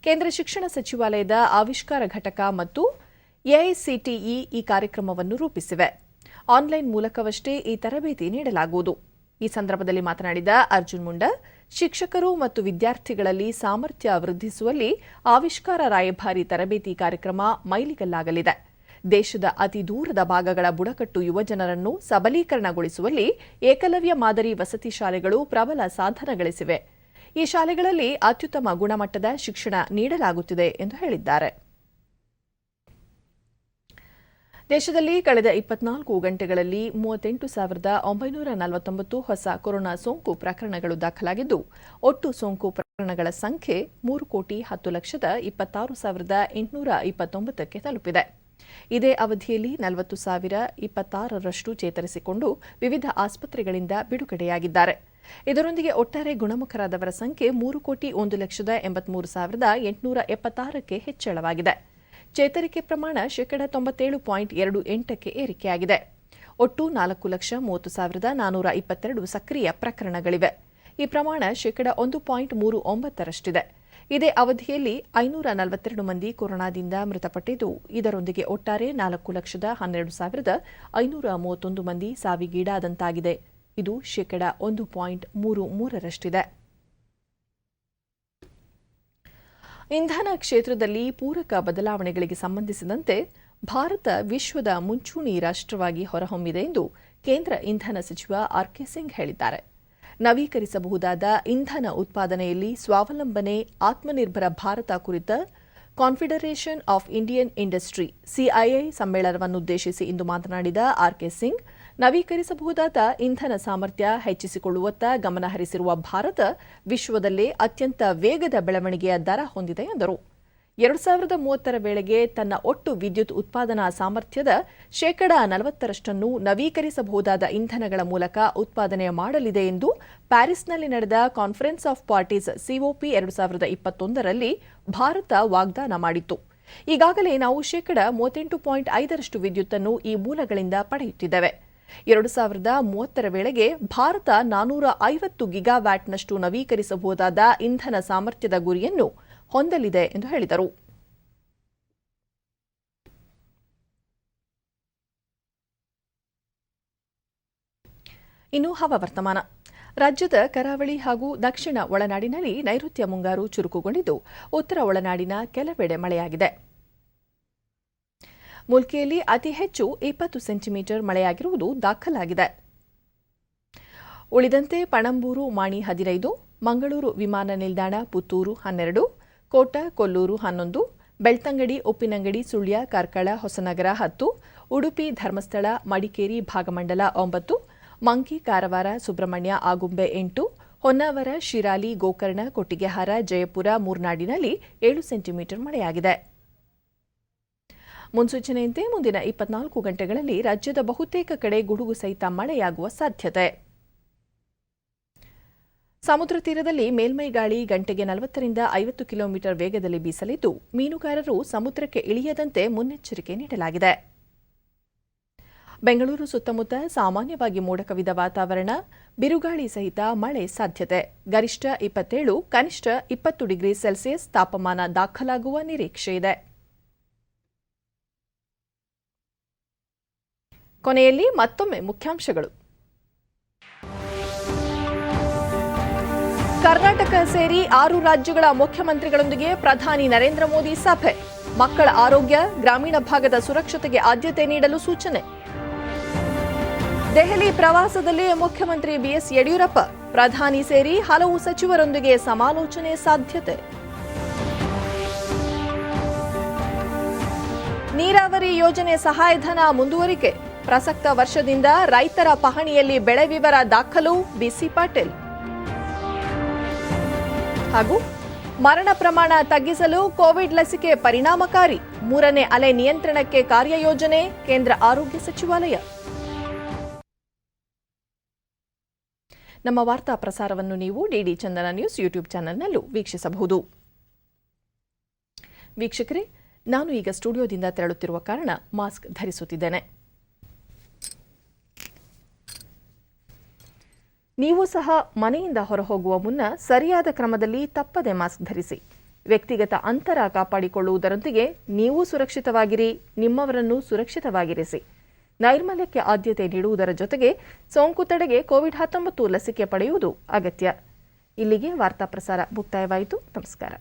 ಕೇಂದ್ರ ಶಿಕ್ಷಣ ಸಚಿವಾಲಯದ ಆವಿಷ್ಕಾರ ಘಟಕ ಮತ್ತು ಎಐಸಿಟಿಇ ಈ ಕಾರ್ಯಕ್ರಮವನ್ನು ರೂಪಿಸಿವೆ. ಆನ್ಲೈನ್ ಮೂಲಕವಷ್ಟೇ ಈ ತರಬೇತಿ ನೀಡಲಾಗುವುದು. ಈ ಸಂದರ್ಭದಲ್ಲಿ ಮಾತನಾಡಿದ ಅರ್ಜುನ್ ಮುಂಡಾ, ಶಿಕ್ಷಕರು ಮತ್ತು ವಿದ್ಯಾರ್ಥಿಗಳಲ್ಲಿ ಸಾಮರ್ಥ್ಯ ವೃದ್ಧಿಸುವಲ್ಲಿ ಆವಿಷ್ಕಾರ ರಾಯಭಾರಿ ತರಬೇತಿ ಕಾರ್ಯಕ್ರಮ ಮೈಲಿಗಲ್ಲಾಗಲಿದೆ. ದೇಶದ ಅತಿ ದೂರದ ಭಾಗಗಳ ಬುಡಕಟ್ಟು ಯುವಜನರನ್ನು ಸಬಲೀಕರಣಗೊಳಿಸುವಲ್ಲಿ ಏಕಲವ್ಯ ಮಾದರಿ ವಸತಿ ಶಾಲೆಗಳು ಪ್ರಬಲ ಸಾಧನೆ ಗಳಿಸಿವೆ. ಈ ಶಾಲೆಗಳಲ್ಲಿ ಅತ್ಯುತ್ತಮ ಗುಣಮಟ್ಟದ ಶಿಕ್ಷಣ ನೀಡಲಾಗುತ್ತಿದೆ ಎಂದು ಹೇಳಿದ್ದಾರೆ. ದೇಶದಲ್ಲಿ ಕಳೆದ 24 ಗಂಟೆಗಳಲ್ಲಿ 38,949 ಹೊಸ ಕೊರೋನಾ ಸೋಂಕು ಪ್ರಕರಣಗಳು ದಾಖಲಾಗಿದ್ದು, ಒಟ್ಟು ಸೋಂಕು ಪ್ರಕರಣಗಳ ಸಂಖ್ಯೆ 3,10,26,829ಕ್ಕೆ ತಲುಪಿದೆ. ಇದೇ ಅವಧಿಯಲ್ಲಿ 40,026ರಷ್ಟು ಚೇತರಿಸಿಕೊಂಡು ವಿವಿಧ ಆಸ್ಪತ್ರೆಗಳಿಂದ ಬಿಡುಗಡೆಯಾಗಿದ್ದಾರೆ. ಇದರೊಂದಿಗೆ ಒಟ್ಟಾರೆ ಗುಣಮುಖರಾದವರ ಸಂಖ್ಯೆ 3,01,83,876ಕ್ಕೆ ಹೆಚ್ಚಳವಾಗಿದೆ. ಚೇತರಿಕೆ ಪ್ರಮಾಣ 97.28ಕ್ಕೆ ಏರಿಕೆಯಾಗಿದೆ. ಒಟ್ಟು 4,30,422 ಸಕ್ರಿಯ ಪ್ರಕರಣಗಳಿವೆ. ಈ ಪ್ರಮಾಣ 1.39%ರಷ್ಟಿದೆ. ಇದೇ ಅವಧಿಯಲ್ಲಿ 542 ಮಂದಿ ಕೊರೋನಾದಿಂದ ಮೃತಪಟ್ಟಿದ್ದು, ಇದರೊಂದಿಗೆ ಒಟ್ಟಾರೆ 4,12,531 ಮಂದಿ ಸಾವಿಗೀಡಾದಂತಾಗಿದೆ. ಇದು 1.33%ರಷ್ಟಿದೆ. ಇಂಧನ ಕ್ಷೇತ್ರದಲ್ಲಿ ಪೂರಕ ಬದಲಾವಣೆಗಳಿಗೆ ಸಂಬಂಧಿಸಿದಂತೆ ಭಾರತ ವಿಶ್ವದ ಮುಂಚೂಣಿ ರಾಷ್ಟ್ರವಾಗಿ ಹೊರಹೊಮ್ಮಿದೆ ಎಂದು ಕೇಂದ್ರ ಇಂಧನ ಸಚಿವ ಆರ್.ಕೆ. ಸಿಂಗ್ ಹೇಳಿದ್ದಾರೆ. ನವೀಕರಿಸಬಹುದಾದ ಇಂಧನ ಉತ್ಪಾದನೆಯಲ್ಲಿ ಸ್ವಾವಲಂಬನೆ ಆತ್ಮನಿರ್ಭರ ಭಾರತ ಕುರಿತ Confederation of Indian Industry CII ಸಮ್ಮೇಳನವನ್ನುದ್ದೇಶಿಸಿ ಇಂದು ಮಾತನಾಡಿದ ಆರ್.ಕೆ. ಸಿಂಗ್, ನವೀಕರಿಸಬಹುದಾದ ಇಂಧನ ಸಾಮರ್ಥ್ಯ ಹೆಚ್ಚಿಸಿಕೊಳ್ಳುವತ್ತ ಗಮನ ಹರಿಸಿರುವ ಭಾರತ ವಿಶ್ವದಲ್ಲೇ ಅತ್ಯಂತ ವೇಗದ ಬೆಳವಣಿಗೆಯ ದರ ಹೊಂದಿದೆ ಎಂದರು. 2030ರ ವೇಳೆಗೆ ತನ್ನ ಒಟ್ಟು ವಿದ್ಯುತ್ ಉತ್ಪಾದನಾ ಸಾಮರ್ಥ್ಯದ 40% ನವೀಕರಿಸಬಹುದಾದ ಇಂಧನಗಳ ಮೂಲಕ ಉತ್ಪಾದನೆ ಮಾಡಲಿದೆ ಎಂದು ಪ್ಯಾರಿಸ್ನಲ್ಲಿ ನಡೆದ ಕಾನ್ಫರೆನ್ಸ್ ಆಫ್ ಪಾರ್ಟೀಸ್ COP 2021ರಲ್ಲಿ ಭಾರತ ವಾಗ್ದಾನ ಮಾಡಿತ್ತು. ಈಗಾಗಲೇ ನಾವು 38.5% ವಿದ್ಯುತ್ತನ್ನು ಈ ಮೂಲಗಳಿಂದ ಪಡೆಯುತ್ತಿದ್ದೇವೆ. 2030ರ ವೇಳೆಗೆ ಭಾರತ 450 ಗಿಗಾವ್ಯಾಟ್ನಷ್ಟು ನವೀಕರಿಸಬಹುದಾದ ಇಂಧನ ಸಾಮರ್ಥ್ಯದ ಗುರಿಯನ್ನು ಹೊಂದಲಿದೆ ಎಂದು ಹೇಳಿದರು. ಇನ್ನು ಹವಾವರ್ತಮಾನ. ರಾಜ್ಯದ ಕರಾವಳಿ ಹಾಗೂ ದಕ್ಷಿಣ ಒಳನಾಡಿನಲ್ಲಿ ನೈಋತ್ಯ ಮುಂಗಾರು ಚುರುಕುಗೊಂಡಿದ್ದು, ಉತ್ತರ ಒಳನಾಡಿನ ಕೆಲವೆಡೆ ಮಳೆಯಾಗಿದೆ. ಮುಲ್ಕಿಯಲ್ಲಿ ಅತಿ ಹೆಚ್ಚು 20 ಸೆಂಟಿಮೀಟರ್ ಮಳೆಯಾಗಿರುವುದು ದಾಖಲಾಗಿದೆ. ಉಳಿದಂತೆ ಪಣಂಬೂರು ಮಾಣಿ 15, ಮಂಗಳೂರು ವಿಮಾನ ನಿಲ್ದಾಣ ಪುತ್ತೂರು 12, ಕೋಟ ಕೊಲ್ಲೂರು 11, ಬೆಳ್ತಂಗಡಿ ಉಪ್ಪಿನಂಗಡಿ ಸುಳ್ಯ ಕಾರ್ಕಳ ಹೊಸನಗರ 10, ಉಡುಪಿ ಧರ್ಮಸ್ಥಳ ಮಡಿಕೇರಿ ಭಾಗಮಂಡಲ 9, ಮಂಕಿ ಕಾರವಾರ ಸುಬ್ರಹ್ಮಣ್ಯ ಆಗುಂಬೆ 8, ಹೊನ್ನಾವರ ಶಿರಾಲಿ ಗೋಕರ್ಣ ಕೊಟ್ಟಿಗೆಹಾರ ಜಯಪುರ ಮೂರ್ನಾಡಿನಲ್ಲಿ 7 ಸೆಂಟಿಮೀಟರ್ ಮಳೆಯಾಗಿದೆ. ಮುನ್ಸೂಚನೆಯಂತೆ ಮುಂದಿನ 24 ಗಂಟೆಗಳಲ್ಲಿ ರಾಜ್ಯದ ಬಹುತೇಕ ಕಡೆ ಗುಡುಗು ಸಹಿತ ಮಳೆಯಾಗುವ ಸಾಧ್ಯತೆ. ಸಮುದ್ರ ತೀರದಲ್ಲಿ ಮೇಲ್ಮೈ ಗಾಳಿ ಗಂಟೆಗೆ 40ರಿಂದ 50 ಕಿಲೋಮೀಟರ್ ವೇಗದಲ್ಲಿ ಬೀಸಲಿದ್ದು, ಮೀನುಗಾರರು ಸಮುದ್ರಕ್ಕೆ ಇಳಿಯದಂತೆ ಮುನ್ನೆಚ್ಚರಿಕೆ ನೀಡಲಾಗಿದೆ. ಬೆಂಗಳೂರು ಸುತ್ತಮುತ್ತ ಸಾಮಾನ್ಯವಾಗಿ ಮೋಡ ಕವಿದ ವಾತಾವರಣ, ಬಿರುಗಾಳಿ ಸಹಿತ ಮಳೆ ಸಾಧ್ಯತೆ. ಗರಿಷ್ಠ 27, ಕನಿಷ್ಠ 20 ಡಿಗ್ರಿ ಸೆಲ್ಸಿಯಸ್ ತಾಪಮಾನ ದಾಖಲಾಗುವ ನಿರೀಕ್ಷೆಯಿದೆ. ಕೊನೆಯಲ್ಲಿ ಮತ್ತೊಮ್ಮೆ ಮುಖ್ಯಾಂಶಗಳು. ಕರ್ನಾಟಕ ಸೇರಿ 6 ರಾಜ್ಯಗಳ ಮುಖ್ಯಮಂತ್ರಿಗಳೊಂದಿಗೆ ಪ್ರಧಾನಿ ನರೇಂದ್ರ ಮೋದಿ ಸಭೆ. ಮಕ್ಕಳ ಆರೋಗ್ಯ, ಗ್ರಾಮೀಣ ಭಾಗದ ಸುರಕ್ಷತೆಗೆ ಆದ್ಯತೆ ನೀಡಲು ಸೂಚನೆ. ದೆಹಲಿ ಪ್ರವಾಸದಲ್ಲಿ ಮುಖ್ಯಮಂತ್ರಿ BS ಯಡಿಯೂರಪ್ಪ, ಪ್ರಧಾನಿ ಸೇರಿ ಹಲವು ಸಚಿವರೊಂದಿಗೆ ಸಮಾಲೋಚನೆ ಸಾಧ್ಯತೆ. ನೀರಾವರಿ ಯೋಜನೆ ಸಹಾಯಧನ ಮುಂದುವರಿಕೆ. ಪ್ರಸಕ್ತ ವರ್ಷದಿಂದ ರೈತರ ಪಹಣಿಯಲ್ಲಿ ಬೆಳೆ ವಿವರ ದಾಖಲು, BC ಪಾಟೀಲ್. ಹಾಗೂ ಮರಣ ಪ್ರಮಾಣ ತಗ್ಗಿಸಲು ಕೋವಿಡ್ ಲಸಿಕೆ ಪರಿಣಾಮಕಾರಿ, 3ನೇ ಅಲೆ ನಿಯಂತ್ರಣಕ್ಕೆ ಕಾರ್ಯಯೋಜನೆ, ಕೇಂದ್ರ ಆರೋಗ್ಯ ಸಚಿವಾಲಯ. ನಮ್ಮ ವಾರ್ತಾ ಪ್ರಸಾರವನ್ನು ನೀವು ಡಿಡಿ ಚಂದನ ನ್ಯೂಸ್ ಯೂಟ್ಯೂಬ್ ಚಾನೆಲ್ನಲ್ಲೂ ವೀಕ್ಷಿಸಬಹುದು. ವೀಕ್ಷಕರೇ, ನಾನು ಈಗ ಸ್ಟುಡಿಯೋದಿಂದ ತೆರಳುತ್ತಿರುವ ಕಾರಣ ಮಾಸ್ಕ್ ಧರಿಸುತ್ತಿದ್ದೇನೆ. ನೀವು ಸಹ ಮನೆಯಿಂದ ಹೊರಹೋಗುವ ಮುನ್ನ ಸರಿಯಾದ ಕ್ರಮದಲ್ಲಿ ತಪ್ಪದೆ ಮಾಸ್ಕ್ ಧರಿಸಿ. ವ್ಯಕ್ತಿಗತ ಅಂತರ ಕಾಪಾಡಿಕೊಳ್ಳುವುದರೊಂದಿಗೆ ನೀವು ಸುರಕ್ಷಿತವಾಗಿರಿ, ನಿಮ್ಮವರನ್ನು ಸುರಕ್ಷಿತವಾಗಿರಿಸಿ. ನೈರ್ಮಲ್ಯಕ್ಕೆ ಆದ್ಯತೆ ನೀಡುವುದರ ಜೊತೆಗೆ ಸೋಂಕು ತಡೆಗೆ ಕೋವಿಡ್-19 ಲಸಿಕೆ ಪಡೆಯುವುದು ಅಗತ್ಯ. ಇಲ್ಲಿಗೆ ವಾರ್ತಾ ಪ್ರಸಾರ ಮುಕ್ತಾಯವಾಯಿತು. ನಮಸ್ಕಾರ.